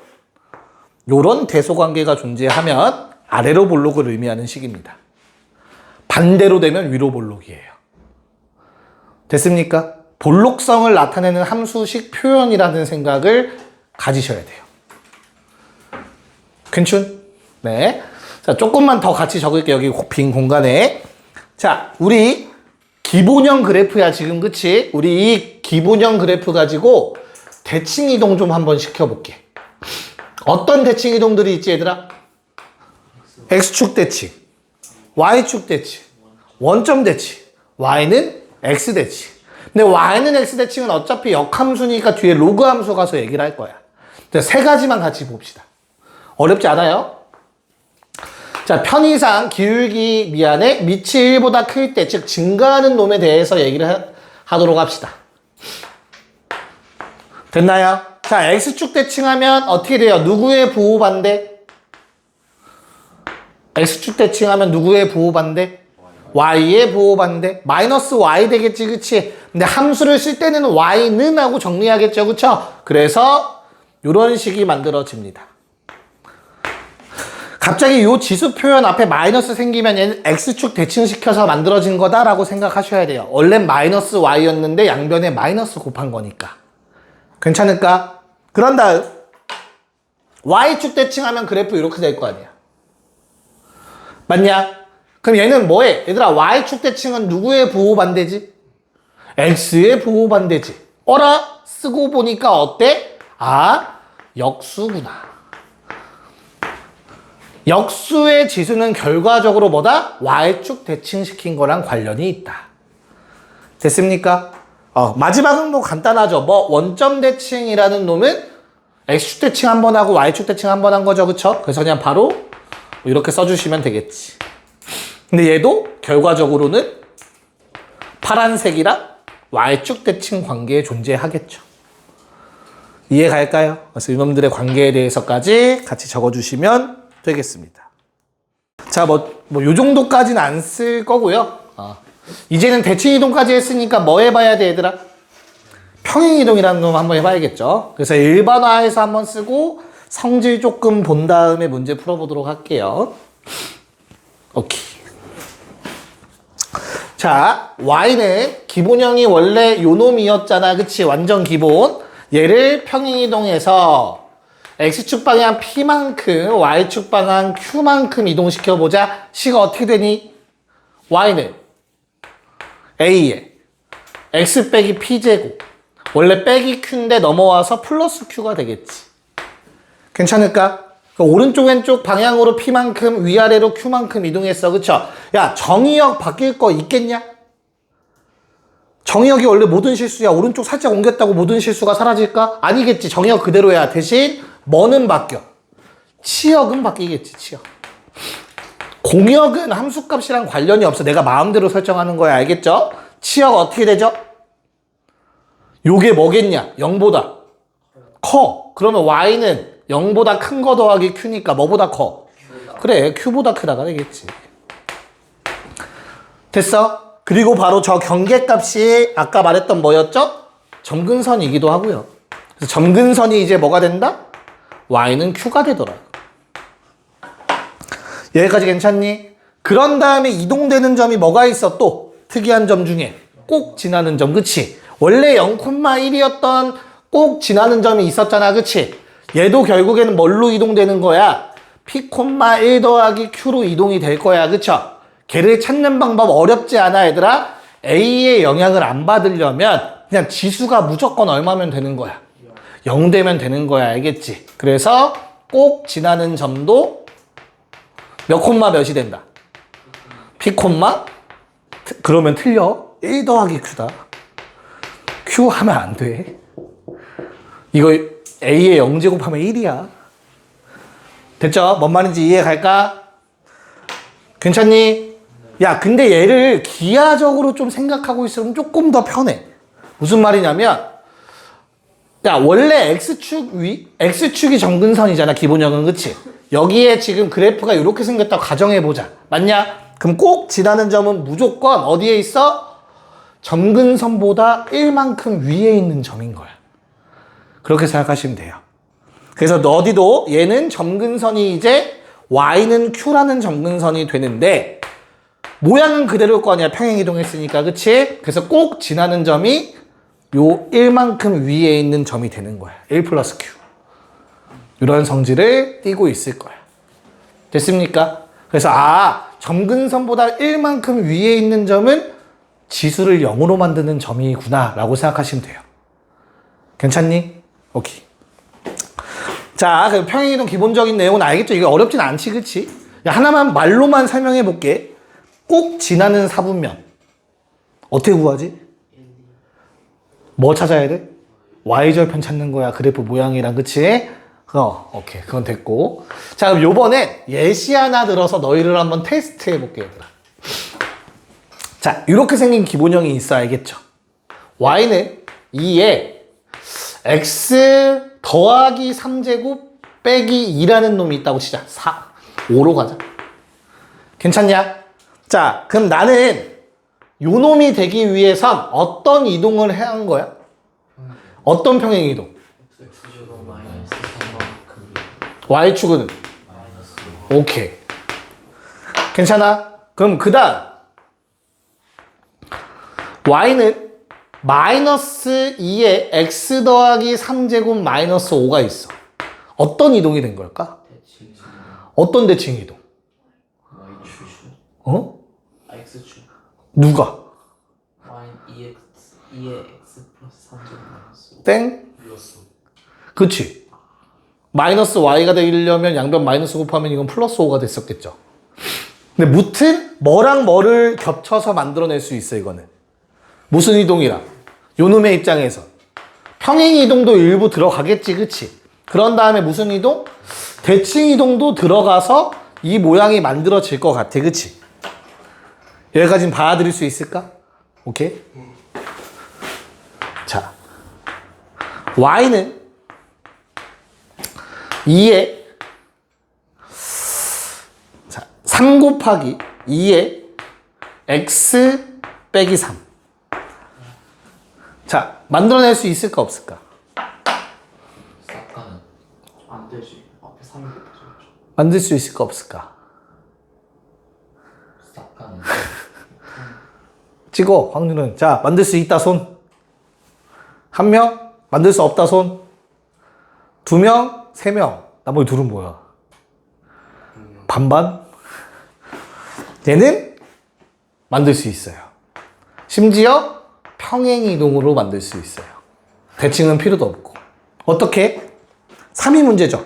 요런 대소관계가 존재하면 아래로 볼록을 의미하는 식입니다. 반대로 되면 위로 볼록이에요. 됐습니까? 볼록성을 나타내는 함수식 표현이라는 생각을 가지셔야 돼요. 괜춘? 네. 자, 조금만 더 같이 적을게요. 여기 빈 공간에. 자, 우리 기본형 그래프야, 지금, 그치? 우리 이 기본형 그래프 가지고 대칭 이동 좀 한번 시켜볼게. 어떤 대칭 이동들이 있지, 얘들아? X축 대칭, Y축 대칭, 원점 대칭, Y는 X 대칭. 근데 Y는 X 대칭은 어차피 역함수니까 뒤에 로그 함수 가서 얘기를 할 거야. 세 가지만 같이 봅시다. 어렵지 않아요? 자, 편의상 기울기 미안해 밑이 1보다 클 때, 즉 증가하는 놈에 대해서 얘기를 하도록 합시다. 됐나요? 자, X축 대칭하면 어떻게 돼요? 누구의 부호반대? X축 대칭하면 누구의 부호반대? Y의 부호반대. 마이너스 Y 되겠지, 그치? 근데 함수를 쓸 때는 Y는 하고 정리하겠죠, 그쵸? 그래서 이런 식이 만들어집니다. 갑자기 이 지수 표현 앞에 마이너스 생기면 얘는 X축 대칭시켜서 만들어진 거다라고 생각하셔야 돼요. 원래 마이너스 Y였는데 양변에 마이너스 곱한 거니까. 괜찮을까? 그런 다음 Y축 대칭하면 그래프 이렇게 될 거 아니야. 맞냐? 그럼 얘는 뭐해? 얘들아, Y축 대칭은 누구의 부호반대지? X의 부호반대지. 어라? 쓰고 보니까 어때? 아, 역수구나. 역수의 지수는 결과적으로 뭐다? Y축 대칭시킨 거랑 관련이 있다. 됐습니까? 마지막은 뭐 간단하죠. 뭐 원점 대칭이라는 놈은 X축 대칭 한 번 하고 Y축 대칭 한 번 한 거죠. 그쵸? 그래서 그냥 바로 이렇게 써주시면 되겠지. 근데 얘도 결과적으로는 파란색이랑 Y축 대칭 관계에 존재하겠죠. 이해 갈까요? 그래서 이놈들의 관계에 대해서까지 같이 적어주시면 되겠습니다. 자, 요 정도까지는 안 쓸 거고요. 이제는 대칭 이동까지 했으니까 뭐 해봐야 돼, 얘들아? 평행 이동이라는 놈 한번 해봐야겠죠. 그래서 일반화해서 한번 쓰고 성질 조금 본 다음에 문제 풀어보도록 할게요. 오케이. 자, Y는 기본형이 원래 요 놈이었잖아, 그치? 완전 기본. 얘를 평행 이동해서 X축 방향 P만큼 Y축 방향 Q만큼 이동시켜보자. 식가 어떻게 되니? Y는 A에 X 빼기 P제곱. 원래 빼기 Q인데 넘어와서 플러스 Q가 되겠지. 괜찮을까? 오른쪽 왼쪽 방향으로 P만큼 위아래로 Q만큼 이동했어. 그쵸? 야, 정의역 바뀔 거 있겠냐? 정의역이 원래 모든 실수야. 오른쪽 살짝 옮겼다고 모든 실수가 사라질까? 아니겠지. 정의역 그대로야. 대신 뭐는 바뀌어? 치역은 바뀌겠지. 치역. 공역은 함수값이랑 관련이 없어. 내가 마음대로 설정하는 거야. 알겠죠? 치역 어떻게 되죠? 요게 뭐겠냐? 0보다 커. 그러면 Y는 0보다 큰 거 더하기 Q니까 뭐보다 커? 그래, Q보다 크다가 되겠지. 됐어? 그리고 바로 저 경계값이 아까 말했던 뭐였죠? 점근선이기도 하고요. 그래서 점근선이 이제 뭐가 된다? Y는 Q가 되더라. 여기까지 괜찮니? 그런 다음에 이동되는 점이 뭐가 있어? 또 특이한 점 중에 꼭 지나는 점, 그치? 원래 0,1이었던 꼭 지나는 점이 있었잖아, 그치? 얘도 결국에는 뭘로 이동되는 거야? P,1 더하기 Q로 이동이 될 거야, 그쵸? 걔를 찾는 방법 어렵지 않아, 얘들아? A의 영향을 안 받으려면 그냥 지수가 무조건 얼마면 되는 거야? 0 되면 되는 거야, 알겠지? 그래서 꼭 지나는 점도 몇 콤마 몇이 된다? P 콤마? 그러면 틀려. 1 더하기 Q다. Q 하면 안 돼. 이거 A의 0제곱하면 1이야. 됐죠? 뭔 말인지 이해 갈까? 괜찮니? 야, 근데 얘를 기하적으로 좀 생각하고 있으면 조금 더 편해. 무슨 말이냐면, 야, 원래 X축이 점근선이잖아, 기본형은, 그치? 여기에 지금 그래프가 이렇게 생겼다고 가정해보자. 맞냐? 그럼 꼭 지나는 점은 무조건 어디에 있어? 점근선보다 1만큼 위에 있는 점인 거야. 그렇게 생각하시면 돼요. 그래서 어디도 얘는 점근선이 이제 Y는 Q라는 점근선이 되는데, 모양은 그대로일 거 아니야. 평행이동했으니까. 그치? 그래서 꼭 지나는 점이 요 1만큼 위에 있는 점이 되는 거야. 1 플러스 Q. 이런 성질을 띠고 있을 거야. 됐습니까? 그래서 점근선보다 1만큼 위에 있는 점은 지수를 0으로 만드는 점이구나 라고 생각하시면 돼요. 괜찮니? 오케이. 자, 그럼 평행이동 기본적인 내용은 알겠죠? 이게 어렵진 않지, 그치? 하나만 말로만 설명해 볼게. 꼭 지나는 사분면. 어떻게 구하지? 뭐 찾아야 돼? y절편 찾는 거야. 그래프 모양이랑, 그치? 오케이. 그건 됐고. 자, 그럼 요번에 예시 하나 들어서 너희를 한번 테스트 해볼게, 얘들아. 자, 이렇게 생긴 기본형이 있어, 알겠죠? y는 2에 x 더하기 3제곱 빼기 2라는 놈이 있다고 치자. 5로 가자. 괜찮냐? 자, 그럼 나는 요 놈이 되기 위해선 어떤 이동을 해야 하는 거야? 어떤 평행이동? X축으로 마이너스 3만큼 y축은? 마이너스 오케이. 괜찮아? 그럼 그 다음 y는 마이너스 2에 x 더하기 3제곱 마이너스 5가 있어. 어떤 이동이 된 걸까? 대칭 어떤 대칭 이동? Y축 어? X축 누가? Y 2에 X 플러스 3제곱 마이너스 5 땡? 플러스 그치? 마이너스 y가 되려면 양변 마이너스 곱하면 이건 플러스 5가 됐었겠죠. 근데 무튼 뭐랑 뭐를 겹쳐서 만들어낼 수 있어, 이거는. 무슨 이동이라? 요놈의 입장에서 평행 이동도 일부 들어가겠지, 그치? 그런 다음에 무슨 이동? 대칭 이동도 들어가서 이 모양이 만들어질 것 같아, 그치? 여기까지는 받아들일 수 있을까? 오케이? 자, y는 2에 3 곱하기 2에 x 빼기 3. 자, 만들어낼 수 있을까 없을까? 싹가는 안 되지. 앞에 3이 붙어있죠. 만들 수 있을까 없을까? 싹가는 찍어, 확률은. 자, 만들 수 있다, 손. 1명? 만들 수 없다, 손. 2명? 3명? 나머지 둘은 뭐야? 반반? 얘는 만들 수 있어요. 심지어 평행이동으로 만들 수 있어요. 대칭은 필요도 없고. 어떻게? 3이 문제죠.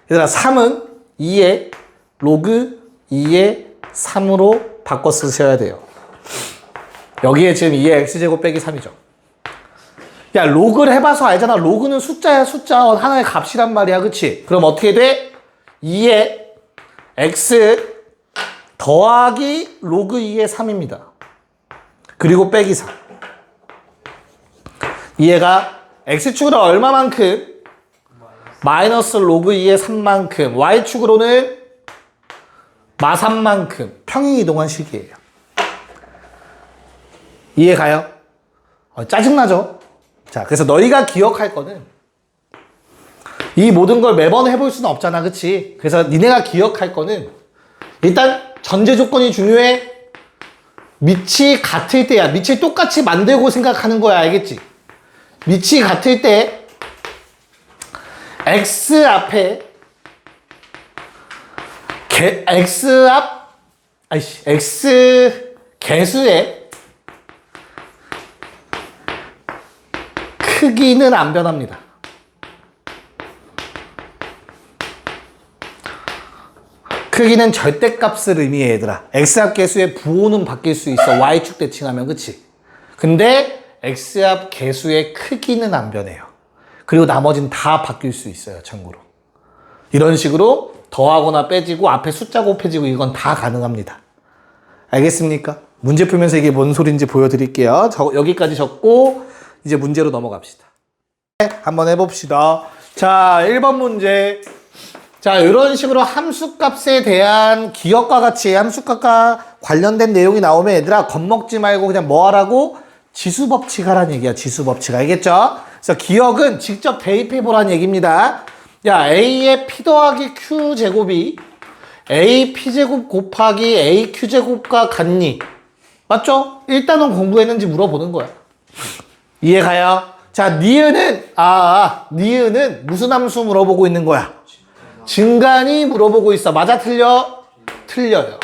얘들아, 3은 2의 로그 2의 3으로 바꿔 쓰셔야 돼요. 여기에 지금 2의 x제곱 빼기 3이죠. 야, 로그를 해봐서 알잖아. 로그는 숫자야, 숫자. 하나의 값이란 말이야, 그치? 그럼 어떻게 돼? 2의 x 더하기 로그 2의 3입니다. 그리고 빼기 3. 얘가 x축으로 얼마만큼? 마이너스 로그 2의 3만큼. y축으로는 마3만큼 평행이동한 식이에요. 이해가요? 짜증나죠? 자, 그래서 너희가 기억할 거는 이 모든 걸 매번 해볼 수는 없잖아, 그치? 그래서 니네가 기억할 거는 일단 전제 조건이 중요해. 밑이 같을 때야. 밑이 똑같이 만들고 생각하는 거야, 알겠지? 밑이 같을 때 x 앞에 x 개수의 크기는 안 변합니다. 크기는 절대값을 의미해, 얘들아. x앞 개수의 부호는 바뀔 수 있어. y축 대칭하면, 그치? 근데 x앞 개수의 크기는 안 변해요. 그리고 나머지는 다 바뀔 수 있어요, 참고로. 이런 식으로 더하거나 빼지고 앞에 숫자 곱해지고 이건 다 가능합니다. 알겠습니까? 문제 풀면서 이게 뭔 소리인지 보여드릴게요. 여기까지 적고 이제 문제로 넘어갑시다. 한번 해봅시다. 자, 1번 문제. 자, 이런 식으로 함수값에 대한 기억과 같이 함수값과 관련된 내용이 나오면 얘들아 겁먹지 말고 그냥 뭐 하라고? 지수법칙 하라는 얘기야. 지수법칙. 알겠죠? 그래서 기억은 직접 대입해 보라는 얘기입니다. 야, A의 P 더하기 Q 제곱이 A P제곱 곱하기 A Q제곱과 같니? 맞죠? 일단은 공부했는지 물어보는 거야. 이해가요? 자, 니은은 무슨 함수 물어보고 있는 거야? 증간이 물어보고 있어. 맞아, 틀려? 틀려요.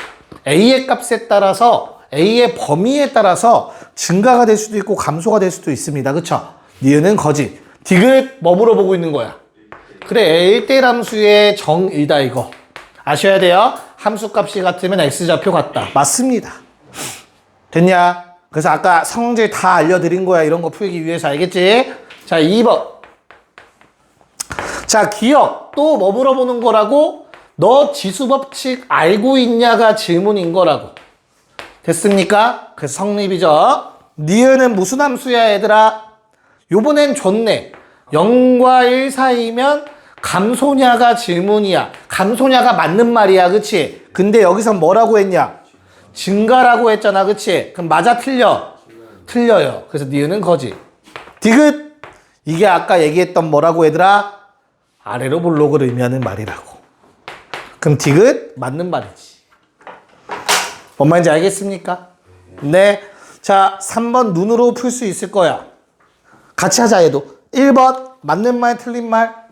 A의 값에 따라서, A의 범위에 따라서 증가가 될 수도 있고 감소가 될 수도 있습니다. 그쵸? 니은은 거짓. 디귿 뭐 물어보고 있는 거야? 그래, 1대1 함수의 정이다, 이거. 아셔야 돼요. 함수 값이 같으면 X좌표 같다. 맞습니다. 됐냐? 그래서 아까 성질 다 알려드린 거야. 이런 거 풀기 위해서. 알겠지? 자, 2번. 자, 기억. 또 뭐 물어보는 거라고? 너 지수법칙 알고 있냐가 질문인 거라고. 됐습니까? 그래서 성립이죠. 니은은 무슨 함수야, 얘들아? 요번엔 좋네. 0과 1 사이면 감소냐가 질문이야. 감소냐가 맞는 말이야. 그치? 근데 여기서 뭐라고 했냐? 증가라고 했잖아. 그치? 그럼 맞아, 틀려? 틀려요. 그래서 니은은 거짓. 디귿. 이게 아까 얘기했던 뭐라고 얘들아? 아래로 볼록을 의미하는 말이라고. 그럼 디귿 맞는 말이지. 뭔 말인지 알겠습니까? 네. 자, 3번 눈으로 풀 수 있을 거야. 같이 하자, 얘도. 1번 맞는 말 틀린 말.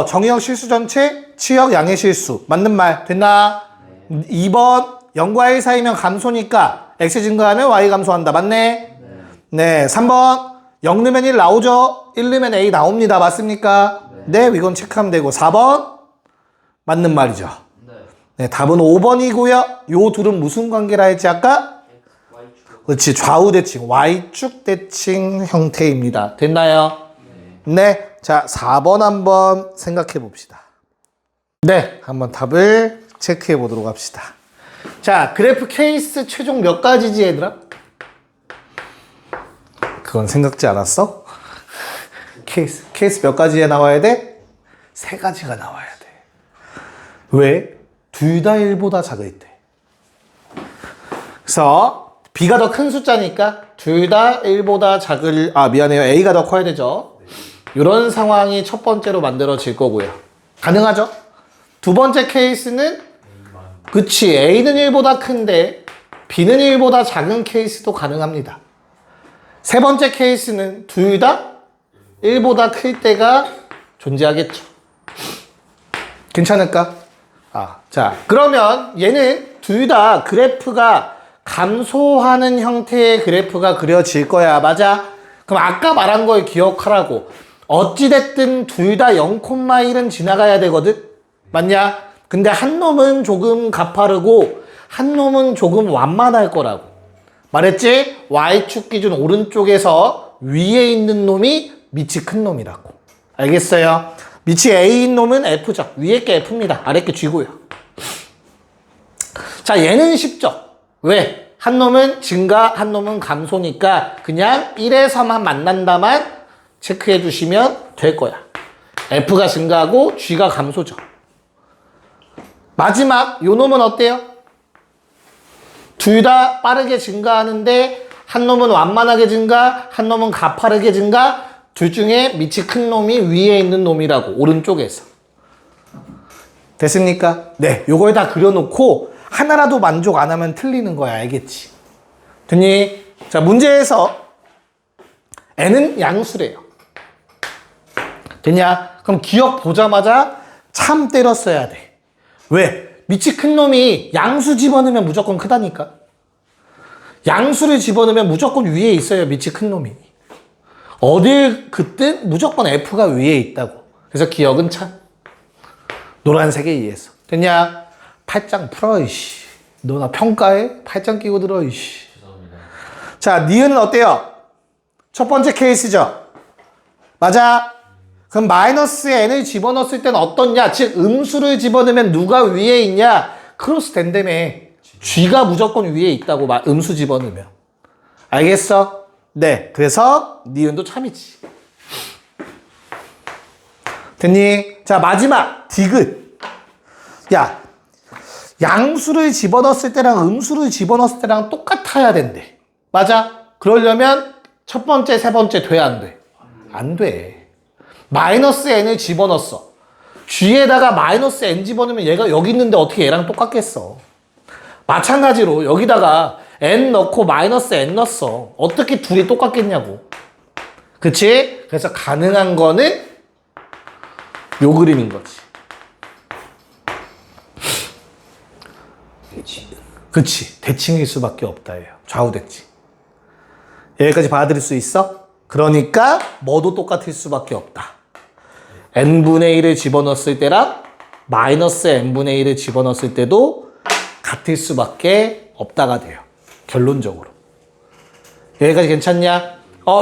정의역 실수 전체, 치역 양의 실수. 맞는 말 됐나? 2번 0과 1 사이면 감소니까 x 증가하면 y 감소한다. 맞네? 네. 3번 0 넣으면 1 나오죠? 1 넣으면 a 나옵니다. 맞습니까? 네. 이건 체크하면 되고 4번 맞는 말이죠. 네. 답은 5번이고요. 요 둘은 무슨 관계라 했지 아까? 그렇지. 좌우 대칭, y축 대칭 형태입니다. 됐나요? 네. 자, 4번 한번 생각해 봅시다. 네. 한번 답을 체크해 보도록 합시다. 자, 그래프 케이스 최종 몇 가지지, 얘들아? 그건 생각지 않았어? 케이스 몇 가지에 나와야 돼? 3가지가 나와야 돼. 왜? 둘 다 1보다 작을 때. 그래서 B가 더 큰 숫자니까 둘 다 1보다 미안해요. A가 더 커야 되죠. 이런 상황이 첫 번째로 만들어질 거고요. 가능하죠? 두 번째 케이스는 그치, A는 1보다 큰데 B는 1보다 작은 케이스도 가능합니다. 세 번째 케이스는 둘 다 1보다 클 때가 존재하겠죠. 괜찮을까? 자, 그러면 얘는 둘 다 그래프가 감소하는 형태의 그래프가 그려질 거야. 맞아? 그럼 아까 말한 걸 기억하라고. 어찌됐든 둘 다 0,1은 지나가야 되거든? 맞냐? 근데 한 놈은 조금 가파르고 한 놈은 조금 완만할 거라고. 말했지? Y축 기준 오른쪽에서 위에 있는 놈이 밑이 큰 놈이라고. 알겠어요? 밑이 A인 놈은 F죠. 위에 게 F입니다. 아래 게 G고요. 자, 얘는 쉽죠? 왜? 한 놈은 증가, 한 놈은 감소니까 그냥 1에서만 만난다만 체크해 주시면 될 거야. F가 증가하고 G가 감소죠. 마지막 요 놈은 어때요? 둘 다 빠르게 증가하는데 한 놈은 완만하게 증가, 한 놈은 가파르게 증가. 둘 중에 밑이 큰 놈이 위에 있는 놈이라고. 오른쪽에서. 됐습니까? 네, 요걸 다 그려놓고 하나라도 만족 안 하면 틀리는 거야. 알겠지? 됐니? 자, 문제에서 n은 양수래요. 됐냐? 그럼 기억 보자마자 참 때렸어야 돼. 왜? 밑이 큰 놈이 양수 집어넣으면 무조건 크다니까. 양수를 집어넣으면 무조건 위에 있어요. 밑이 큰 놈이. 어딜 긋든 무조건 F가 위에 있다고. 그래서 기억은 참. 노란색에 의해서. 됐냐? 팔짱 풀어, 이씨. 너 나 평가해? 팔짱 끼고 들어, 이씨. 죄송합니다. 자, 니은은 어때요? 첫 번째 케이스죠? 맞아? 그럼 마이너스 n을 집어넣었을 때는 어떻냐? 즉, 음수를 집어넣으면 누가 위에 있냐? 크로스 된다며. G가 무조건 위에 있다고, 음수 집어넣으면. 알겠어? 네. 그래서 니은도 참이지. 됐니? 자, 마지막. 디귿. 야, 양수를 집어넣었을 때랑 음수를 집어넣었을 때랑 똑같아야 된대. 맞아? 그러려면 첫 번째, 세 번째 돼, 안 돼? 안 돼. 마이너스 n을 집어넣었어. g에다가 마이너스 n 집어넣으면 얘가 여기 있는데 어떻게 얘랑 똑같겠어. 마찬가지로 여기다가 n 넣고 마이너스 n 넣었어. 어떻게 둘이 똑같겠냐고. 그치? 그래서 가능한 거는 요 그림인 거지. 그치. 대칭일 수밖에 없다 예요. 좌우 대칭. 여기까지 받아들일 수 있어? 그러니까 뭐도 똑같을 수밖에 없다. n분의 1을 집어넣었을 때랑 마이너스 n분의 1을 집어넣었을 때도 같을 수밖에 없다가 돼요. 결론적으로. 여기까지 괜찮냐?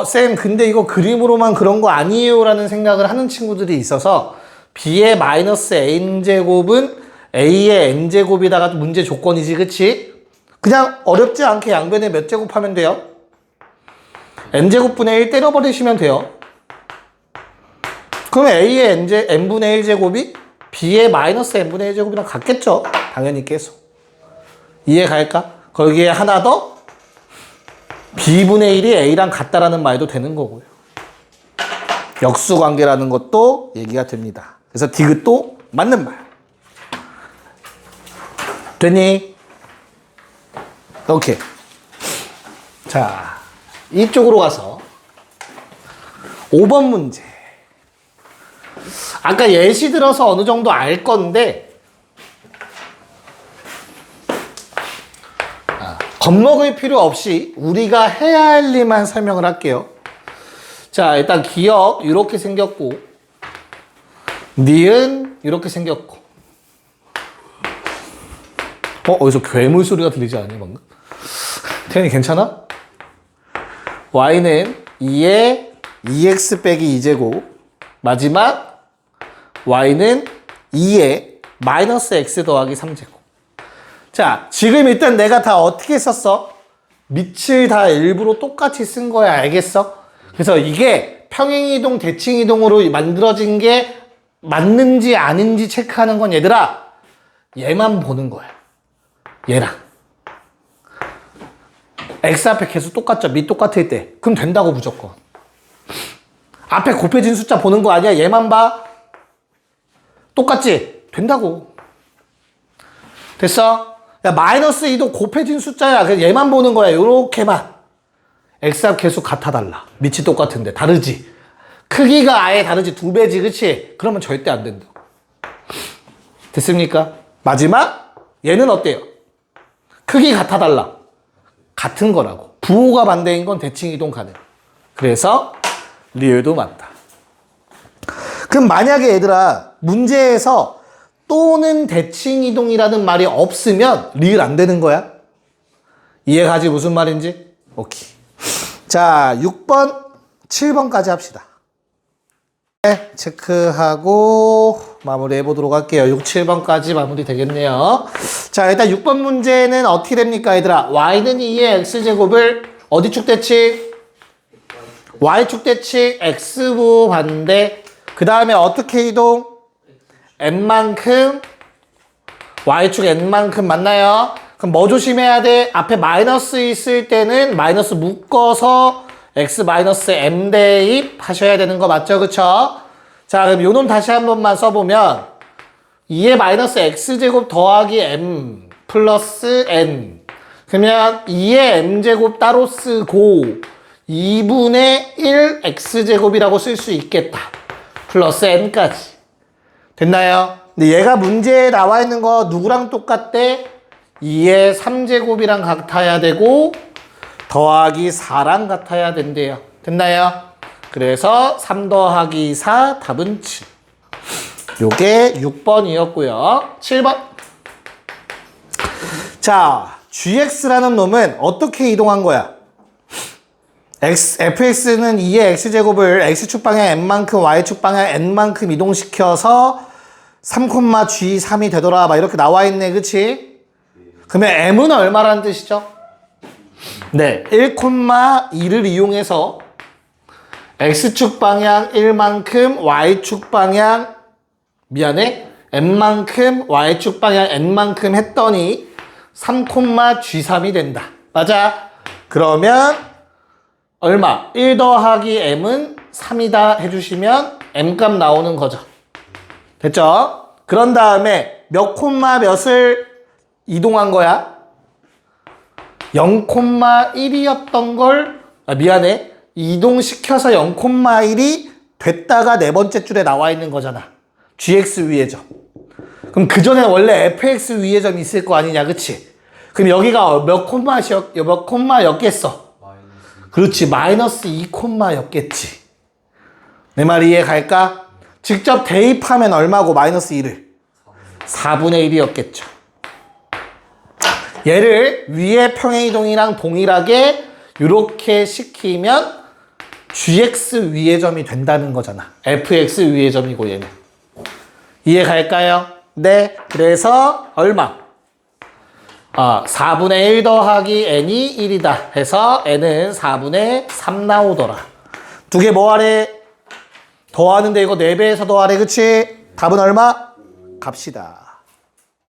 쌤 근데 이거 그림으로만 그런 거 아니에요 라는 생각을 하는 친구들이 있어서 b의 마이너스 n제곱은 a의 n제곱이다가 문제 조건이지 그치? 그냥 어렵지 않게 양변에 몇 제곱하면 돼요? n제곱분의 1 때려버리시면 돼요. 그럼 a의 n분의 1제곱이 b의 마이너스 n분의 1제곱이랑 같겠죠? 당연히 계속. 이해 갈까? 거기에 하나 더 b분의 1이 a랑 같다라는 말도 되는 거고요. 역수관계라는 것도 얘기가 됩니다. 그래서 디귿도 맞는 말. 되니? 오케이. 자, 이쪽으로 가서 5번 문제. 아까 예시 들어서 어느 정도 알 건데 겁먹을 필요 없이 우리가 해야 할 일만 설명을 할게요. 자, 일단 기억 이렇게 생겼고 니은 이렇게 생겼고 어디서 괴물 소리가 들리지 않니 방금? 태연이 괜찮아? y는 2에 2x 빼기 2제곱 마지막 y는 2에 마이너스 x 더하기 3제곱. 자, 지금 일단 내가 다 어떻게 썼어? 밑을 다 일부러 똑같이 쓴 거야. 알겠어? 그래서 이게 평행이동, 대칭이동으로 만들어진 게 맞는지 아닌지 체크하는 건 얘들아, 얘만 보는 거야. 얘랑. x 앞에 계속 똑같죠? 밑 똑같을 때. 그럼 된다고 무조건. 앞에 곱해진 숫자 보는 거 아니야? 얘만 봐. 똑같지? 된다고. 됐어? 야, 마이너스 2도 곱해진 숫자야. 그래서 얘만 보는 거야. 요렇게만. x값 계속 같아달라. 밑이 똑같은데. 다르지? 크기가 아예 다르지. 2배지. 그치? 그러면 절대 안 된다. 됐습니까? 마지막. 얘는 어때요? 크기 같아달라. 같은 거라고. 부호가 반대인 건 대칭이동 가능. 그래서 리을도 맞다. 그럼 만약에 얘들아 문제에서 또는 대칭이동이라는 말이 없으면 리을 안 되는 거야? 이해가지 무슨 말인지? 오케이. 자, 6번, 7번까지 합시다. 네, 체크하고 마무리해 보도록 할게요. 6, 7번까지 마무리 되겠네요. 자, 일단 6번 문제는 어떻게 됩니까, 얘들아? y는 2의 x제곱을 어디 축 대칭? y축 대칭 x부 반대. 그 다음에 어떻게 이동? n만큼 y축 n만큼 맞나요? 그럼 뭐 조심해야 돼? 앞에 마이너스 있을 때는 마이너스 묶어서 x 마이너스 m 대입 하셔야 되는 거 맞죠? 그쵸? 자, 그럼 요 놈 다시 한 번만 써보면 2의 마이너스 x제곱 더하기 m 플러스 n. 그러면 2의 m제곱 따로 쓰고 2분의 1 x제곱이라고 쓸 수 있겠다. 플러스 n까지. 됐나요? 근데 얘가 문제에 나와 있는 거 누구랑 똑같대? 2의 3제곱이랑 같아야 되고 더하기 4랑 같아야 된대요. 됐나요? 그래서 3 더하기 4 답은 7. 요게 6번이었고요. 7번. 자, gx라는 놈은 어떻게 이동한 거야? fx는 2의 x제곱을 x축 방향 n만큼 y축 방향 n만큼 이동시켜서 3,g3이 되더라. 막 이렇게 나와 있네. 그치? 그러면 m은 얼마라는 뜻이죠? 네, 1,2를 이용해서 x축 방향 1만큼 y축 방향 n만큼 y축 방향 n만큼 했더니 3,g3이 된다. 맞아? 그러면 얼마? 1 더하기 m은 3이다 해주시면 m값 나오는 거죠. 됐죠? 그런 다음에 몇 콤마 몇을 이동한 거야? 0,1이었던 걸, 미안해. 이동시켜서 0,1이 됐다가 네 번째 줄에 나와 있는 거잖아. gx 위의 점. 그럼 그 전에 원래 fx 위의 점이 있을 거 아니냐, 그치? 그럼 여기가 몇 콤마였겠어? 그렇지, 마이너스 2콤마였겠지. 내 말 이해 갈까? 직접 대입하면 얼마고 마이너스 2를? 4분의 1이었겠죠. 얘를 위의 평행이동이랑 동일하게 이렇게 시키면 gx 위의 점이 된다는 거잖아. fx 위의 점이고 얘는. 이해 갈까요? 네. 그래서 얼마? 4분의 1 더하기 n이 1이다 해서 n은 4분의 3 나오더라. 두 개 뭐하래? 더하는데 이거 4배에서 더하래, 그치? 답은 얼마? 갑시다.